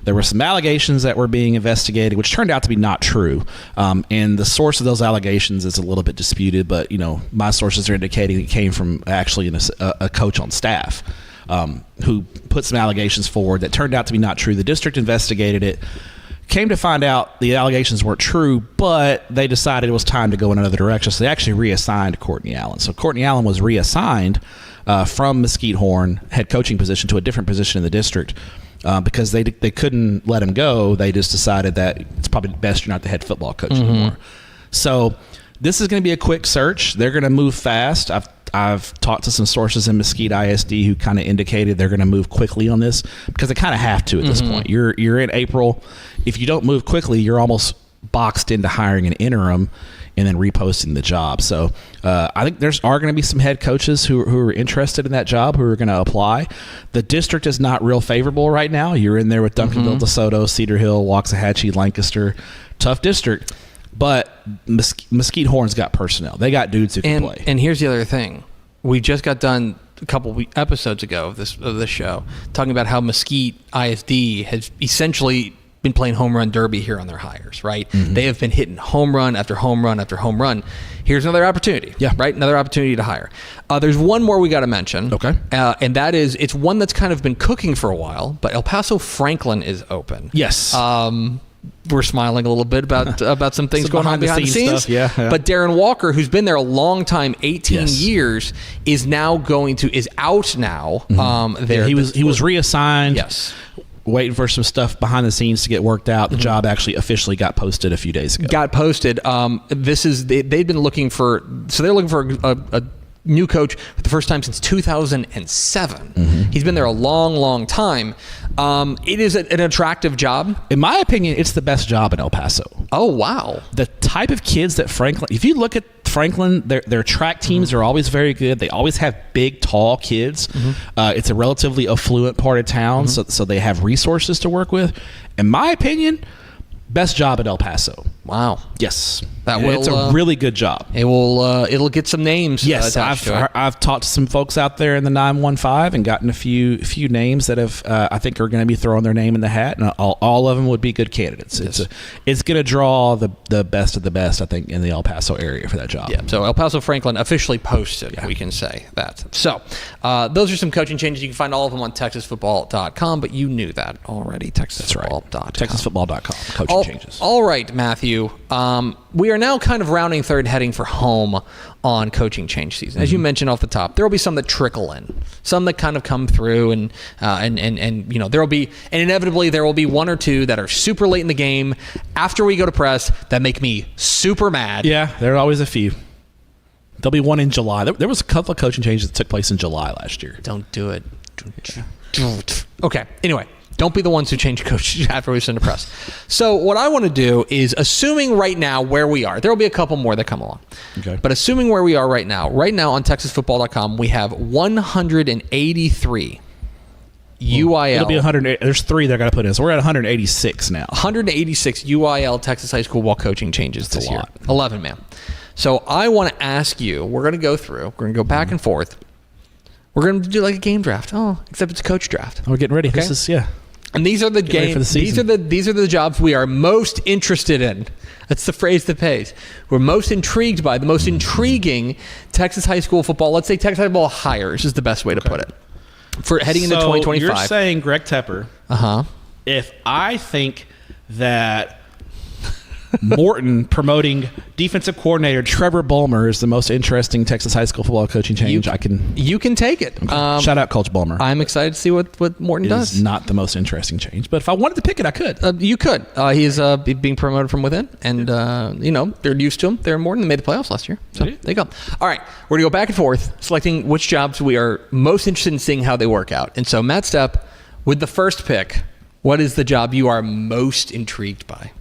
There were some allegations that were being investigated, which turned out to be not true. And the source of those allegations is a little bit disputed, but my sources are indicating it came from actually a coach on staff who put some allegations forward that turned out to be not true. The district investigated it. Came to find out the allegations weren't true, but they decided it was time to go in another direction, so they actually reassigned Courtney Allen. So Courtney Allen was reassigned from Mesquite Horn head coaching position to a different position in the district because they couldn't let him go. They just decided that it's probably best you're not the head football coach anymore. So this is going to be a quick search. They're going to move fast. I've talked to some sources in Mesquite ISD who kind of indicated they're going to move quickly on this because they kind of have to at this point. You're in April. If you don't move quickly, you're almost boxed into hiring an interim and then reposting the job. So I think are going to be some head coaches who are interested in that job who are going to apply. The district is not real favorable right now. You're in there with Duncanville, DeSoto, Cedar Hill, Waxahachie, Lancaster. Tough district. But Mesquite Horn's got personnel. They got dudes who can play. And here's the other thing. We just got done a couple episodes ago of this show talking about how Mesquite ISD has essentially been playing home run derby here on their hires, right? They have been hitting home run after home run after home run. Here's another opportunity, right? Another opportunity to hire. There's one more we got to mention, okay, and that is it's one that's kind of been cooking for a while, but El Paso Franklin is open. Yes. We're smiling a little bit about some things going on behind the scenes. Stuff. Yeah. But Darren Walker, who's been there a long time, 18 years, is out now. There, he was reassigned. Yes. Waiting for some stuff behind the scenes to get worked out. The job actually officially got posted a few days ago. They've been looking for a new coach for the first time since 2007. He's been there a long, long time. It is an attractive job. In my opinion, it's the best job in El Paso. Oh, wow. The type of kids that Franklin, if you look at Franklin, their track teams are always very good. They always have big, tall kids. It's a relatively affluent part of town, so they have resources to work with. In my opinion, best job at El Paso. Wow. Yes. It's a really good job. It'll get some names. Yes, I've talked to some folks out there in the 915 and gotten a few names that have I think are going to be throwing their name in the hat, and all of them would be good candidates. Yes. It's going to draw the best of the best, I think, in the El Paso area for that job. Yeah. So El Paso Franklin officially posted. Yeah. We can say that. So those are some coaching changes. You can find all of them on TexasFootball.com, but you knew that already. TexasFootball.com. That's right. TexasFootball.com. Coaching changes. All right, Matthew. We are now kind of rounding third, heading for home on coaching change season. As you mentioned off the top, there will be some that trickle in, some that kind of come through, and there will be, and inevitably there will be one or two that are super late in the game after we go to press that make me super mad. Yeah, there are always a few. There'll be one in July. There was a couple of coaching changes that took place in July last year. Don't do it. Okay. Anyway. Don't be the ones who change coaches after we send to press. So what I want to do is, assuming right now where we are, there will be a couple more that come along. Okay. But assuming where we are right now on TexasFootball.com, we have 183 UIL. It'll be 100. There's three they're going to put in. So we're at 186 now. 186 UIL Texas high school ball coaching changes this year. 11, man. So I want to ask you, we're going to go through, we're going to go back and forth. We're going to do like a game draft. Oh, except it's a coach draft. We're getting ready. Okay? This is, yeah. And these are the games. These are the jobs we are most interested in. That's the phrase that pays. We're most intrigued by the most intriguing Texas high school football. Let's say Texas high school hires is the best way to put it for heading into 2025. You're saying Greg Tepper. If I think that Morton promoting defensive coordinator Trevor Bulmer is the most interesting Texas high school football coaching change, you can take it. Okay. Shout out Coach Bulmer. I'm excited to see what Morton does. Is not the most interesting change, but if I wanted to pick it, I could. You could. He's being promoted from within, and they're used to him. They're Morton. They made the playoffs last year, so there you go. All right, we're gonna go back and forth, selecting which jobs we are most interested in seeing how they work out. And so, Matt Stepp, with the first pick, what is the job you are most intrigued by?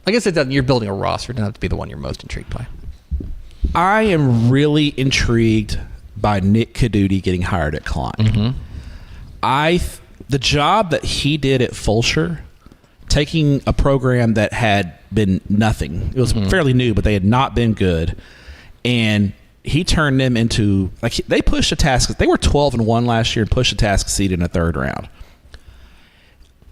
I guess it doesn't. You're building a roster. It doesn't have to be the one you're most intrigued by. I am really intrigued by Nick Caduti getting hired at Klein. The job that he did at Fulshear, taking a program that had been nothing. It was fairly new, but they had not been good, and he turned them into they pushed a task. They were 12-1 last year and pushed a task seed in the third round.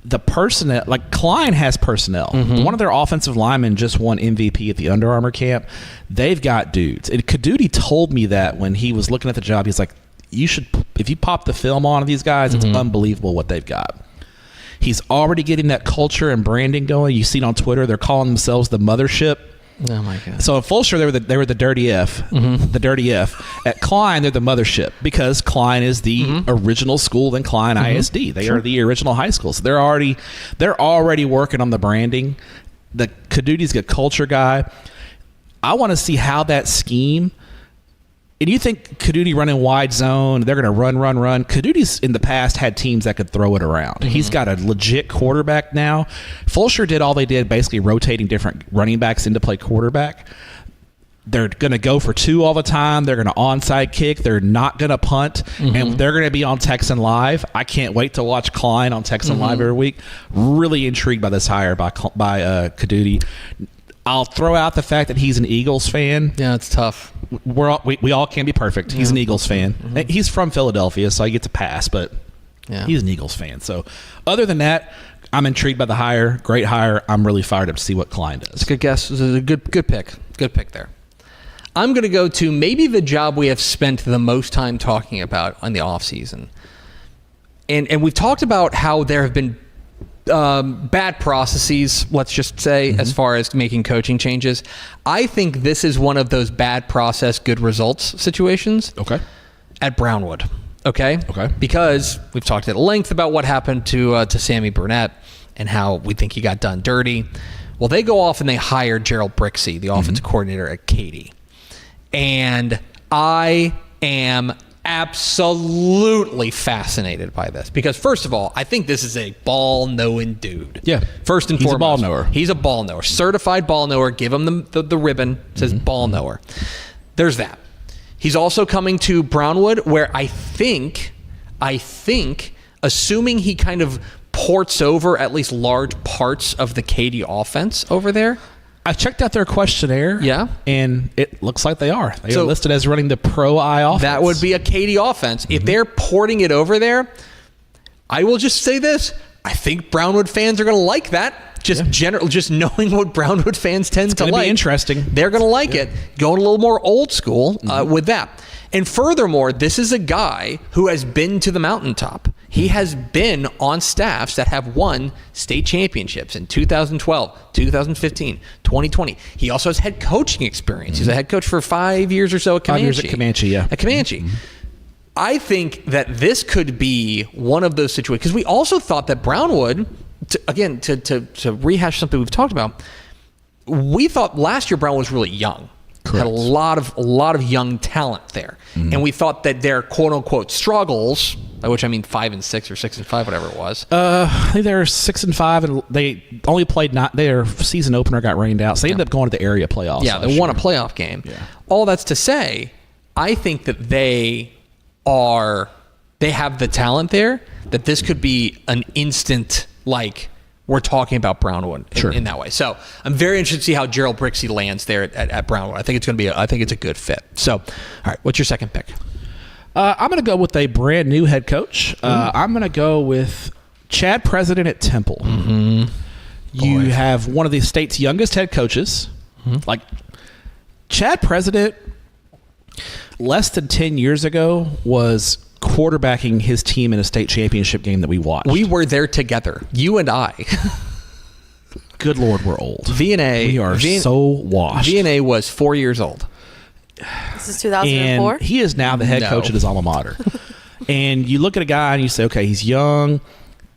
The personnel, Klein has personnel. One of their offensive linemen just won MVP at the Under Armour camp. They've got dudes. And Caduti told me that when he was looking at the job, he's like, if you pop the film on these guys, it's unbelievable what they've got. He's already getting that culture and branding going. You see it on Twitter. They're calling themselves the Mothership. Oh my God! So at Fulshear, they were the Dirty F, the Dirty F. At Klein, they're the Mothership because Klein is the original school in Klein ISD. They are the original high school, so they're already working on the branding. The Caduti's a culture guy. I want to see how that scheme And you think Kadudi running wide zone, they're going to run. Kadudi's in the past had teams that could throw it around. He's got a legit quarterback now. Fulsher did all they did, basically rotating different running backs into play quarterback. They're going to go for 2 all the time. They're going to onside kick. They're not going to punt. And they're going to be on Texan Live. I can't wait to watch Klein on Texan Live every week. Really intrigued by this hire by Kadudi. I'll throw out the fact that he's an Eagles fan. Yeah, it's tough. We all can't be perfect. He's an Eagles fan. He's from Philadelphia, so I get to pass, but he's an Eagles fan. So other than that, I'm intrigued by the hire. Great hire. I'm really fired up to see what Klein does. It's a good guess. It's a good pick. Good pick there. I'm going to go to maybe the job we have spent the most time talking about on the offseason. And we've talked about how there have been bad processes, let's just say, as far as making coaching changes. I think this is one of those bad process, good results situations. Okay. At Brownwood. Okay? Okay. Because we've talked at length about what happened to Sammy Burnett and how we think he got done dirty. Well, they go off and they hire Gerald Brixey, the offensive coordinator at Katy. And I am absolutely fascinated by this because, first of all, I think this is a ball-knowing dude. Yeah. First and He's foremost. a ball knower. He's a ball knower. Certified ball knower. Give him the ribbon. It says ball knower. There's that. He's also coming to Brownwood where I think, assuming he kind of ports over at least large parts of the Katy offense over there. I checked out their questionnaire. Yeah. And it looks like they are. They are listed as running the Pro I offense. That would be a Katy offense. If they're porting it over there, I will just say this. I think Brownwood fans are going to like that. Just knowing what Brownwood fans tend to like. It's going to be interesting. They're going to like it. Going a little more old school with that. And furthermore, this is a guy who has been to the mountaintop. He has been on staffs that have won state championships in 2012, 2015, 2020. He also has head coaching experience. He's a head coach for 5 years or so at Comanche. 5 years at Comanche, yeah. At Comanche. I think that this could be one of those situations. Because we also thought that Brownwood, to rehash something we've talked about, we thought last year Brownwood was really young. Correct. Had a lot of young talent there. And we thought that their quote-unquote struggles, by which I mean 5-6 or 6-5, whatever it was. I think they're 6-5, and they only played their season opener got rained out, so they ended up going to the area playoffs. Yeah, they won a playoff game. Yeah. All that's to say, I think that they have the talent there, that this could be an instant, like, we're talking about Brownwood in that way. So I'm very interested to see how Gerald Brixey lands there at Brownwood. I think it's going to be. I think it's a good fit. So, all right, what's your second pick? I'm going to go with a brand new head coach. I'm going to go with Chad President at Temple. You have one of the state's youngest head coaches. Like Chad President, less than 10 years ago, was quarterbacking his team in a state championship game that we watched. We were there together, you and I. Good Lord, we're old. VNA. We are so washed. VNA was 4 years old. This is 2004? And he is now the head coach at his alma mater. And you look at a guy and you say, okay, he's young,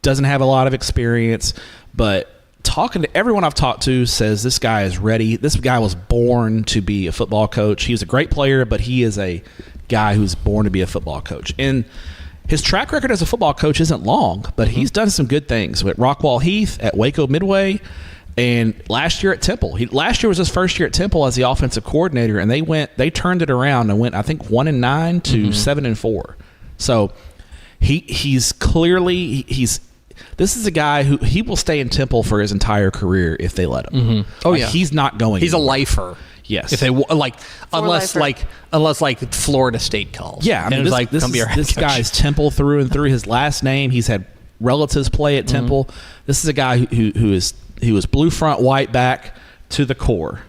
doesn't have a lot of experience, but talking to everyone I've talked to says this guy is ready. This guy was born to be a football coach. He was a great player, but he is a guy who's born to be a football coach. And his track record as a football coach isn't long, but he's done some good things at Rockwall Heath, at Waco Midway, and last year at Temple. Last year was his first year at Temple as the offensive coordinator, and they turned it around and went, I think, 1-9 to 7-4. So he's clearly this is a guy who he will stay in Temple for his entire career if they let him. Oh, yeah. He's not going. He's anywhere. A lifer. Yes. If they unless Florida State calls. Yeah, I mean, this guy's Temple through and through. His last name, he's had relatives play at Temple. This is a guy who was blue front, white back to the core,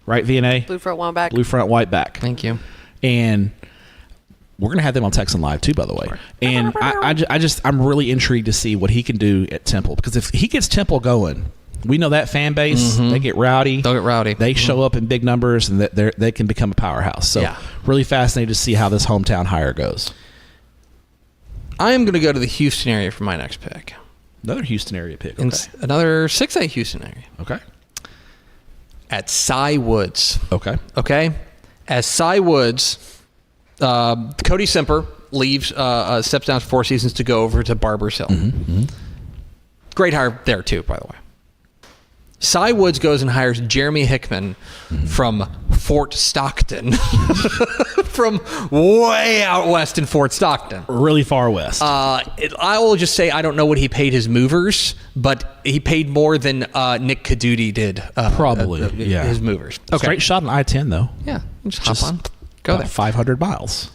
right? VNA. Blue front, white back. Blue front, white back. Thank you. And we're gonna have them on Texan Live too, by the way. And I'm really intrigued to see what he can do at Temple, because if he gets Temple going, we know that fan base, they get rowdy. They'll get rowdy. They show up in big numbers, and they can become a powerhouse. So really fascinated to see how this hometown hire goes. I am going to go to the Houston area for my next pick. Another Houston area pick. Okay. Another 6A Houston area. Okay. At Cy Woods. Okay. Okay? As Cy Woods Cody Semper leaves, steps down for 4 seasons to go over to Barbers Hill. Great hire there too, by the way. Cy Woods goes and hires Jeremy Hickman from Fort Stockton, from way out west in Fort Stockton. Really far west. I will just say I don't know what he paid his movers, but he paid more than Nick Caduti did. Probably, yeah. His movers. Okay. Straight shot on I-10, though. Yeah, just hop on. Go there. 500 miles.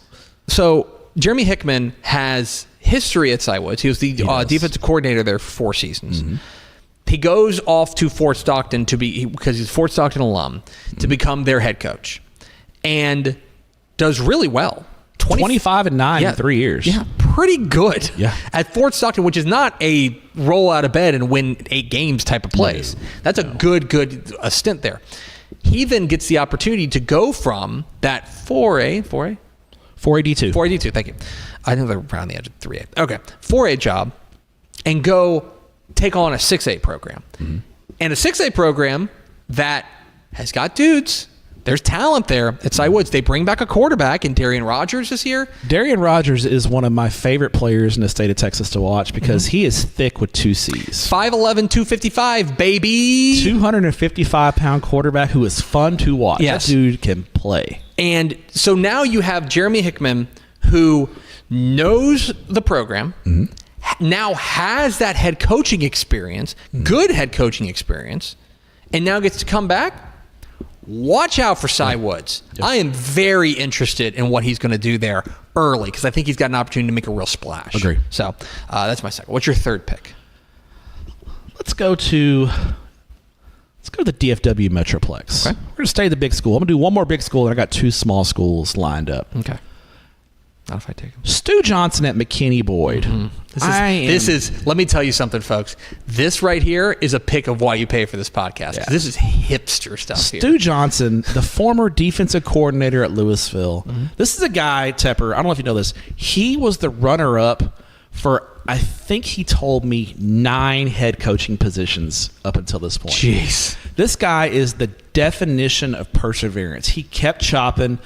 So Jeremy Hickman has history at Cy Woods. He was the defensive coordinator there for 4 seasons. He goes off to Fort Stockton because he's a Fort Stockton alum, to become their head coach, and does really well. 25-9 in 3 years. Yeah, pretty good. Yeah. At Fort Stockton, which is not a roll out of bed and win 8 games type of place. That's a good stint there. He then gets the opportunity to go from that 4A, 4A-D2. 4A-D2, thank you. I think they're around the edge of 3A. Okay, 4A job, and go take on a 6A program. And a 6A program that has got dudes. There's talent there at Cy Woods. They bring back a quarterback in Darian Rogers this year. Darian Rogers is one of my favorite players in the state of Texas to watch because he is thick with 2 C's. 5'11", 255, baby. 255-pound quarterback who is fun to watch. Yes. That dude can play. And so now you have Jeremy Hickman, who knows the program, now has that head coaching experience, good head coaching experience, and now gets to come back. Watch out for Cy Woods. I am very interested in what he's going to do there early because I think he's got an opportunity to make a real splash. Agree. So that's my second. What's your third pick? Let's go to the DFW Metroplex. Okay. We're going to stay at the big school. I'm going to do one more big school, and I got 2 small schools lined up. Okay. Not if I take him. Stu Johnson at McKinney Boyd. This is, let me tell you something, folks. This right here is a pick of why you pay for this podcast. Yeah. This is hipster stuff here. Stu Johnson, the former defensive coordinator at Louisville. This is a guy, Tepper, I don't know if you know this. He was the runner-up for, I think he told me, 9 head coaching positions up until this point. Jeez. This guy is the definition of perseverance. He kept chopping,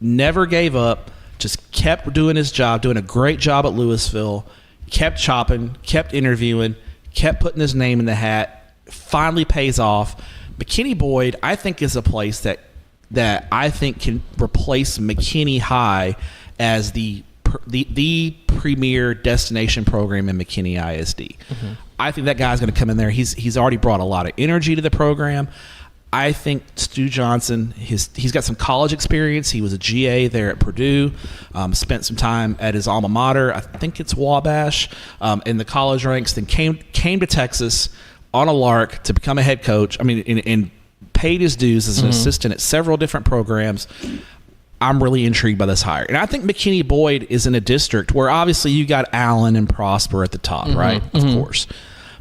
never gave up, just kept doing his job, doing a great job at Louisville, kept chopping, kept interviewing, kept putting his name in the hat, finally pays off. McKinney Boyd, I think, is a place that I think can replace McKinney High as the premier destination program in McKinney ISD. I think that guy's going to come in there. He's already brought a lot of energy to the program. I think Stu Johnson, he's got some college experience. He was a GA there at Purdue, spent some time at his alma mater. I think it's Wabash, in the college ranks. Then came to Texas on a lark to become a head coach. I mean, and paid his dues as an assistant at several different programs. I'm really intrigued by this hire. And I think McKinney Boyd is in a district where obviously you got Allen and Prosper at the top, right? Of course.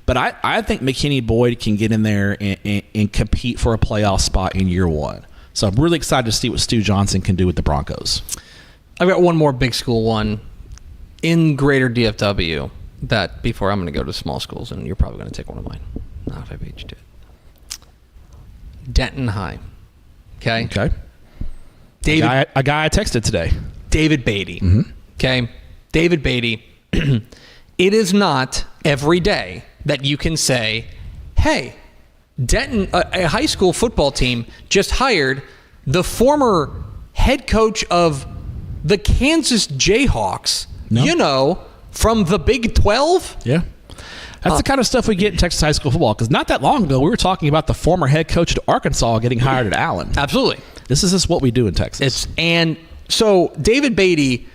But I think McKinney Boyd can get in there and compete for a playoff spot in year 1. So I'm really excited to see what Stu Johnson can do with the Broncos. I've got one more big school one in greater DFW that before I'm going to go to small schools, and you're probably going to take one of mine. Not if I beat you to it. Denton High. Okay? A guy I texted today. David Beatty. Okay? David Beatty. It is not every day that you can say, hey, Denton, a high school football team, just hired the former head coach of the Kansas Jayhawks, from the Big 12. Yeah. That's the kind of stuff we get in Texas high school football, because not that long ago, we were talking about the former head coach at Arkansas getting hired at Allen. Absolutely. This is just what we do in Texas. And so David Beatty.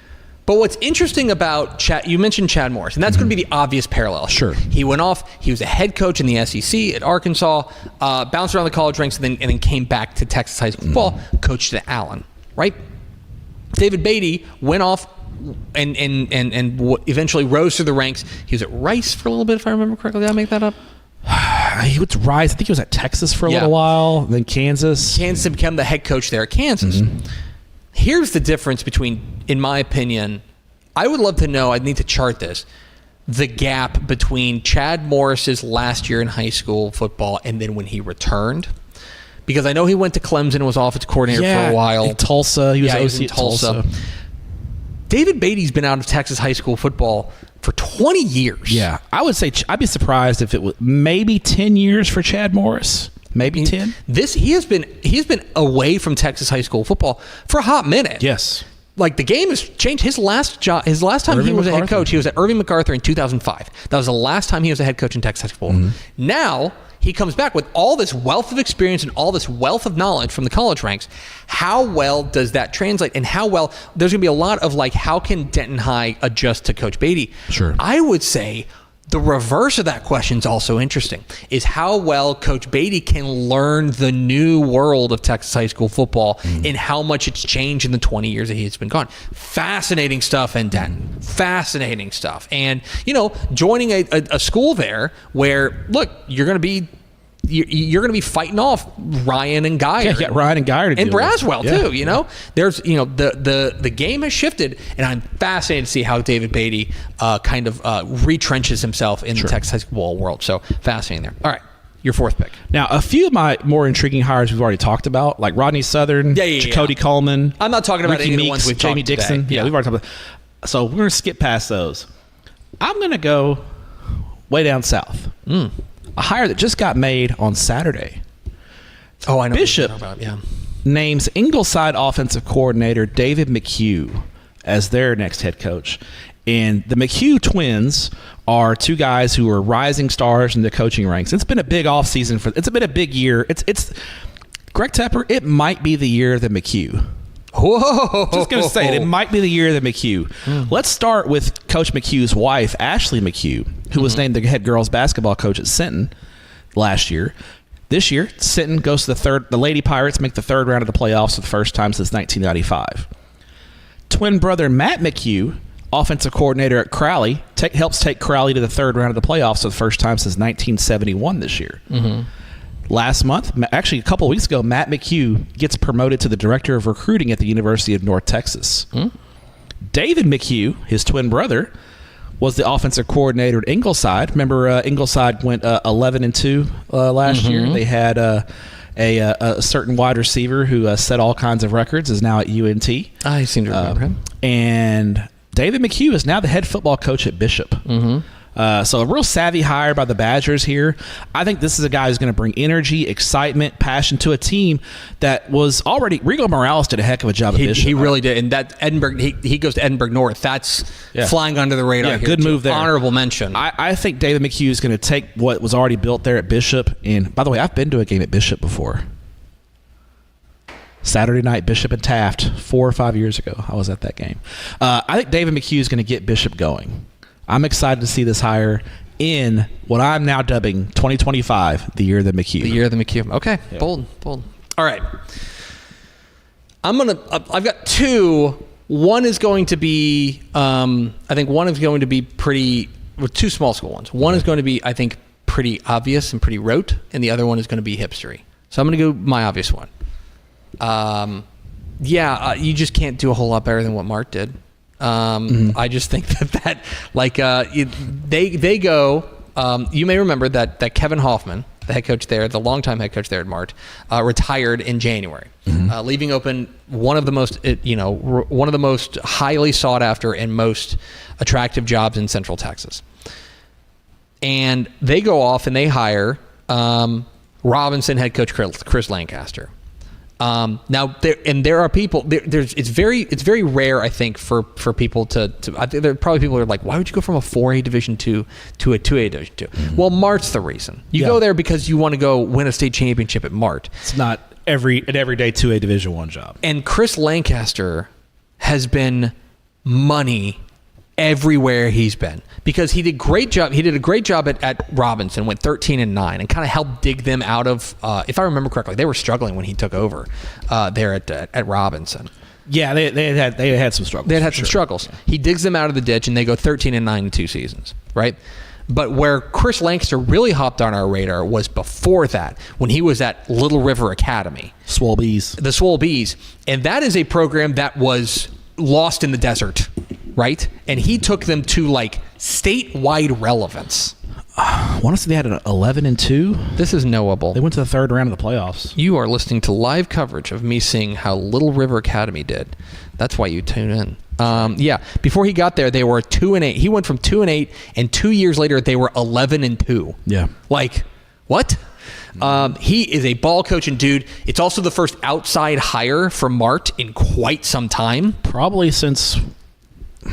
But what's interesting about Chad, you mentioned Chad Morris, and that's going to be the obvious parallel. Sure. He went off, he was a head coach in the SEC at Arkansas, bounced around the college ranks, and then came back to Texas high school football, coached at Allen, right? David Beatty went off and eventually rose through the ranks. He was at Rice for a little bit, if I remember correctly. Did I make that up? He was at Rice. I think he was at Texas for a little while, then Kansas. Kansas became the head coach there at Kansas. Here's the difference between, in my opinion, I would love to know, I'd need to chart this, the gap between Chad Morris's last year in high school football and then when he returned. Because I know he went to Clemson and was offensive coordinator for a while. In Tulsa. He was OC in at Tulsa. David Beatty's been out of Texas high school football for 20 years. Yeah, I would say I'd be surprised if it was maybe 10 years for Chad Morris. Maybe 10. He has been away from Texas high school football for a hot minute. Yes. Like, the game has changed. His last time he was a head coach, he was at Irving MacArthur in 2005. That was the last time he was a head coach in Texas high school. Now he comes back with all this wealth of experience and all this wealth of knowledge from the college ranks. How well does that translate? And how well, there's going to be a lot of like, how can Denton High adjust to Coach Beatty? Sure. I would say the reverse of that question is also interesting, is how well Coach Beatty can learn the new world of Texas high school football and how much it's changed in the 20 years that he's been gone. Fascinating stuff in Denton. Fascinating stuff. And, joining a school there where, look, you're going to be fighting off Ryan and Geyer. Yeah, Ryan and Geyer to and deal with. Braswell too. There's the game has shifted, and I'm fascinated to see how David Beatty kind of retrenches himself in the Texas high school world. So fascinating there. All right, your fourth pick. Now, a few of my more intriguing hires we've already talked about, like Rodney Southern, Cody Coleman. I'm not talking about Ricky any of the Meeks, ones we've Jamie talked Dixon. today. Yeah, we've already talked about. So we're going to skip past those. I'm going to go way down south. A hire that just got made on Saturday. Oh, I know. Bishop what you're talking about. names Ingleside offensive coordinator David McHugh as their next head coach. And the McHugh twins are two guys who are rising stars in the coaching ranks. It's been a big offseason it's been a big year. It's Greg Tepper, it might be the year of the McHugh. Whoa. Just going to say it might be the year of the McHugh. Let's start with Coach McHugh's wife, Ashley McHugh, who was named the head girls basketball coach at Sinton last year. This year, Sinton goes to the Lady Pirates make the third round of the playoffs for the first time since 1995. Twin brother Matt McHugh, offensive coordinator at Crowley, helps take Crowley to the third round of the playoffs for the first time since 1971 this year. Last month, actually a couple of weeks ago, Matt McHugh gets promoted to the director of recruiting at the University of North Texas. David McHugh, his twin brother, was the offensive coordinator at Ingleside. Remember, Ingleside went 11-2 last year. They had a certain wide receiver who set all kinds of records, is now at UNT. I seem to remember him. And David McHugh is now the head football coach at Bishop. So a real savvy hire by the Badgers here. I think this is a guy who's going to bring energy, excitement, passion to a team that was already... Rigo Morales did a heck of a job at Bishop. He really did. And that Edinburgh, he goes to Edinburgh North. That's flying under the radar. Yeah, here good too. move there. Honorable mention. I think David McHugh is going to take what was already built there at Bishop. And by the way, I've been to a game at Bishop before. Saturday night, Bishop and Taft, 4 or 5 years ago. I was at that game. I think David McHugh is going to get Bishop going. I'm excited to see this hire in what I'm now dubbing 2025, the year of the McHugh. The year of the McHugh. Okay, yeah. Bold. All right. I've got two. One is going to be, I think one is going to be pretty, with two small school ones. One is going to be, I think, pretty obvious and pretty rote, and the other one is going to be hipstery. So I'm going to go my obvious one. You just can't do a whole lot better than what Mart did. I just think that they go. You may remember that Kevin Hoffman, the head coach there, the longtime head coach there at Mart, retired in January, leaving open one of the most highly sought after and most attractive jobs in Central Texas. And they go off and they hire Robinson head coach Chris Lancaster. Now there are people it's very rare, I think, for people to I think there are probably people who are like, why would you go from a 4A Division 2 to a 2A Division 2? Well, Mart's the reason. You go there because you want to go win a state championship at Mart. It's not an everyday 2A Division 1 job. And Chris Lancaster has been money everywhere he's been, because he did a great job at Robinson, went 13-9 and kind of helped dig them out of, if I remember correctly, they were struggling when he took over there at Robinson. Yeah, they had some struggles. They had some struggles. Yeah. He digs them out of the ditch and they go 13-9 in 2 seasons, right? But where Chris Lancaster really hopped on our radar was before that, when he was at Little River Academy. Swole Bees. The Swole Bees. And that is a program that was lost in the desert, right? And he took them to like statewide relevance. I want to say they had an 11-2. This is knowable. They went to the third round of the playoffs. You are listening to live coverage of me seeing how Little River Academy did. That's why you tune in. Before he got there, they were 2-8. He went from 2-8, and 2 years later, they were 11-2. Yeah. Like, what? He is a ball coaching dude. It's also the first outside hire for Mart in quite some time. Probably since, I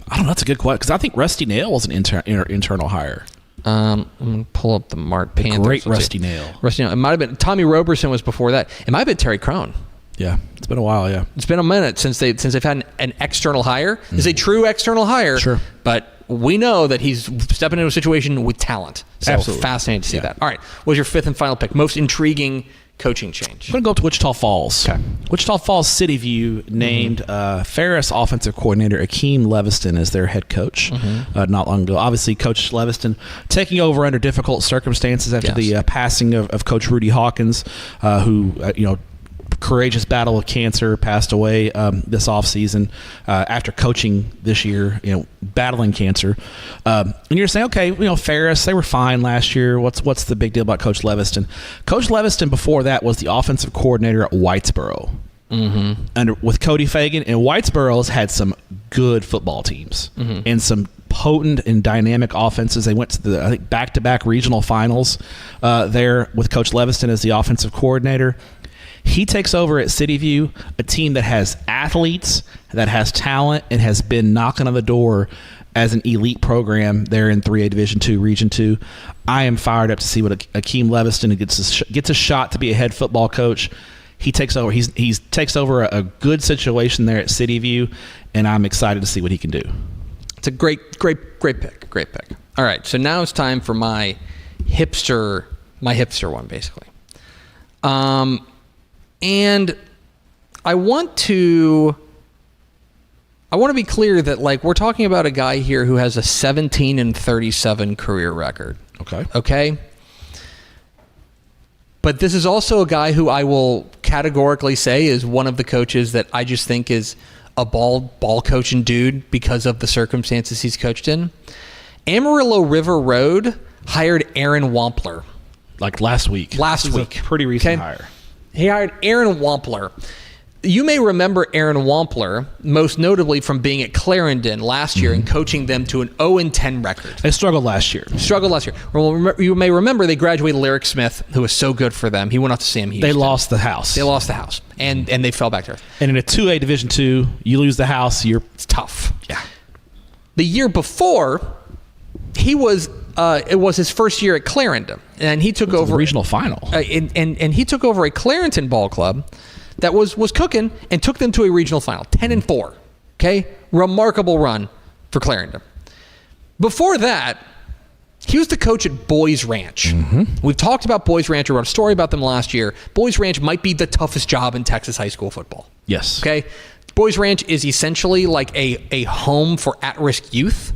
don't know, that's a good question, because I think Rusty Nail was an internal hire. I'm going to pull up the Mart Panthers. Great Rusty Nail. Rusty Nail. It might have been Tommy Roberson was before that. It might have been Terry Crone. Yeah, it's been a while, yeah. It's been a minute since they've had an external hire. It's a true external hire. Sure. But we know that he's stepping into a situation with talent. So Absolutely. Fascinating to see that. All right. What's your fifth and final pick? Most intriguing coaching change. I'm going to go up to Wichita Falls. Okay. Wichita Falls City View named Ferris offensive coordinator Akeem Leviston as their head coach not long ago. Obviously, Coach Leviston taking over under difficult circumstances after the passing of Coach Rudy Hawkins, who, courageous battle with cancer, passed away this offseason after coaching this year, battling cancer. And you're saying, okay, Ferris, they were fine last year. What's the big deal about Coach Leviston? Coach Leviston before that was the offensive coordinator at Whitesboro. And with Cody Fagan, and Whitesboro's had some good football teams and some potent and dynamic offenses. They went to the, I think, back-to-back regional finals there with Coach Leviston as the offensive coordinator. He takes over at City View, a team that has athletes, that has talent, and has been knocking on the door as an elite program there in 3A Division II, Region 2. I am fired up to see what Akeem Leviston gets a shot to be a head football coach. He takes over. He takes over a good situation there at City View, and I'm excited to see what he can do. It's a great pick. Great pick. All right, so now it's time for my hipster one, basically. And I want to be clear that, like, we're talking about a guy here who has a 17-37 career record. Okay. But this is also a guy who I will categorically say is one of the coaches that I just think is a ball coaching dude because of the circumstances he's coached in. Amarillo River Road hired Aaron Wampler. Like last week. Pretty recent hire. He hired Aaron Wampler. You may remember Aaron Wampler most notably from being at Clarendon last year and coaching them to an 0-10 record. They struggled last year. Well, you may remember they graduated Lyric Smith, who was so good for them. He went off to Sam Houston. They lost the house. And they fell back to earth. And in a 2A Division II, you lose the house, it's tough. Yeah. The year before, it was his first year at Clarendon, and he took over the regional final. And he took over a Clarenton ball club that was cooking and took them to a regional final, 10-4. Okay, remarkable run for Clarendon. Before that, he was the coach at Boys Ranch. We've talked about Boys Ranch. We wrote a story about them last year. Boys Ranch might be the toughest job in Texas high school football. Yes. Okay, Boys Ranch is essentially like a home for at-risk youth.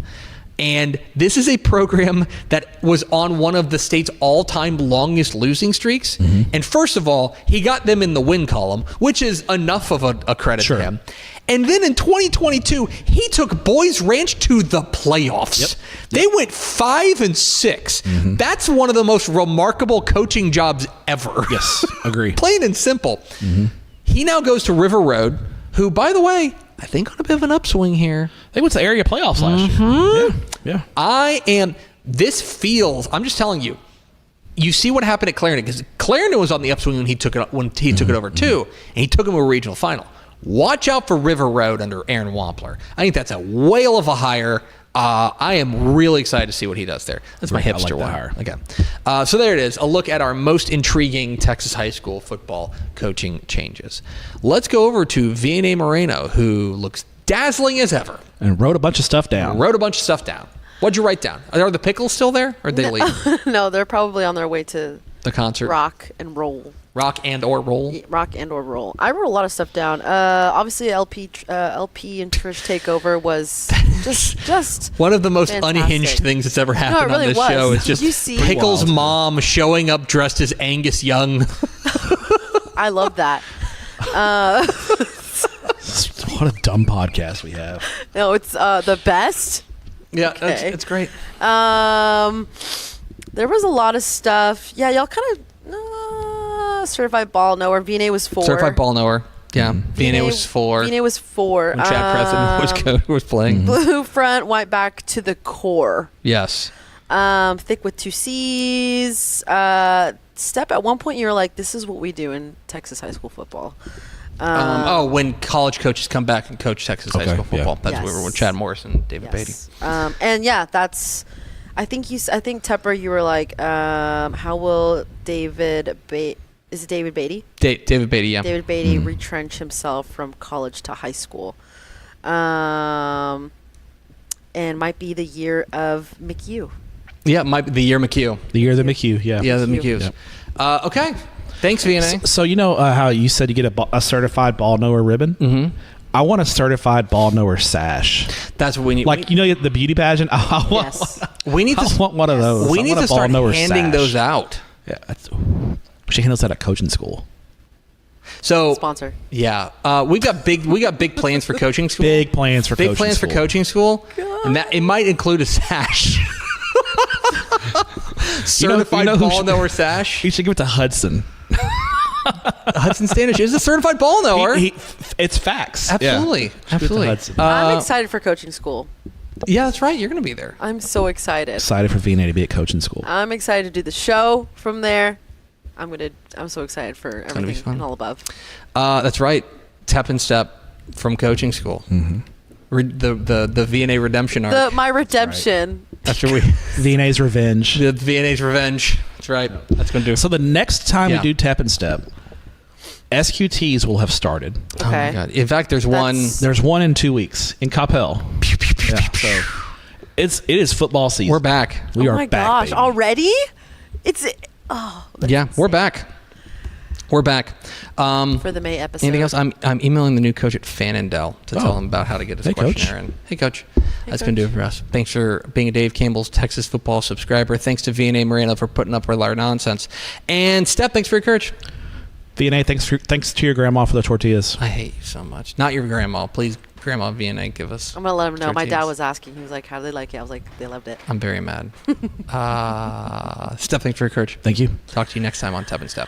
And this is a program that was on one of the state's all-time longest losing streaks. And first of all, he got them in the win column, which is enough of a credit to him. And then in 2022, he took Boys Ranch to the playoffs. They went 5-6. That's one of the most remarkable coaching jobs ever. Yes, agree. Plain and simple. He now goes to River Road, who, by the way, I think on a bit of an upswing here. They went to the area playoffs last year. Yeah. I'm just telling you, you see what happened at Clarendon, because Clarendon was on the upswing when he took it over too, and he took him to a regional final. Watch out for River Road under Aaron Wampler. I think that's a whale of a hire. I am really excited to see what he does there. That's my hipster one. Hire. Okay. So there it is. A look at our most intriguing Texas high school football coaching changes. Let's go over to Vianney Moreno, who looks dazzling as ever. And wrote a bunch of stuff down. What'd you write down? Are the Pickles still there, or did they leave? No, they're probably on their way to the concert. Rock and roll. Rock and or roll. I wrote a lot of stuff down. Obviously, LP and Church Takeover was just one of the most fantastic. Unhinged things that's ever happened really on this was. show. It's just Did you see? Pickle's mom showing up dressed as Angus Young. I love that. What a dumb podcast we have. No, it's the best. Yeah, Okay. it's great. There was a lot of stuff. Yeah, y'all kind of certified ball knower. Vianney was 4. Certified ball knower. Yeah, VNA was 4. VNA was 4. When Chad President was playing. Blue front, white back to the core. Yes. Thick with 2 C's. Stepp, at one point you were like, this is what we do in Texas high school football. When college coaches come back and coach Texas high school football. That's where we were with Chad Morris and David Beatty. And yeah, that's. I think Tepper, you were like, how will David Beatty? Is it David Beatty? David Beatty, yeah. David Beatty retrench himself from college to high school, and might be the year of McHugh. Yeah, might be the year McHugh. The year of the McHugh, yeah. Yeah, the McHughs. Yep. Okay. Thanks, VNA. So you know how you said you get a certified ball knower ribbon? Mm-hmm. I want a certified ball knower sash. That's what we need. Like, you know, the beauty pageant? Yes. We need to. I want one of those. We need to start handing those out. Yeah. We should handle that at coaching school. So sponsor. Yeah, we got big plans for coaching school. Big plans for coaching school, and that it might include a sash. Certified ball knower sash. You should give it to Hudson. Hudson Standish is a certified ball knower. It's facts. Absolutely, absolutely. I'm excited for coaching school. Yeah, that's right. You're going to be there. I'm so excited. Excited for VNA to be at coaching school. I'm excited to do the show from there. I'm so excited for everything and all above. That's right. Tep and Stepp from coaching school. Mm-hmm. The VNA redemption arc. My redemption. After VNA's revenge. The VNA's revenge. That's right. That's going to do it. So the next time we do Tep and Stepp, SQTs will have started. Okay. Oh my God. In fact, there's one. There's one in 2 weeks in Coppell. So it is football season. We're back. We are back. Oh my gosh! baby. Already? Yeah, we're back. We're back. For the May episode. Anything else? I'm emailing the new coach at Fannindel to tell him about how to get his questionnaire. Coach. Hey, coach. That's going to do it for us. Thanks for being a Dave Campbell's Texas football subscriber. Thanks to VNA Moreno for putting up with our nonsense. And Stepp, thanks for your courage. VNA, thanks to your grandma for the tortillas. I hate you so much. Not your grandma. Please, Grandma VNA, give us. I'm going to let him know. tortillas. My dad was asking. He was like, how do they like it? I was like, they loved it. I'm very mad. Stepp, thanks for your courage. Thank you. Talk to you next time on Tep and Stepp.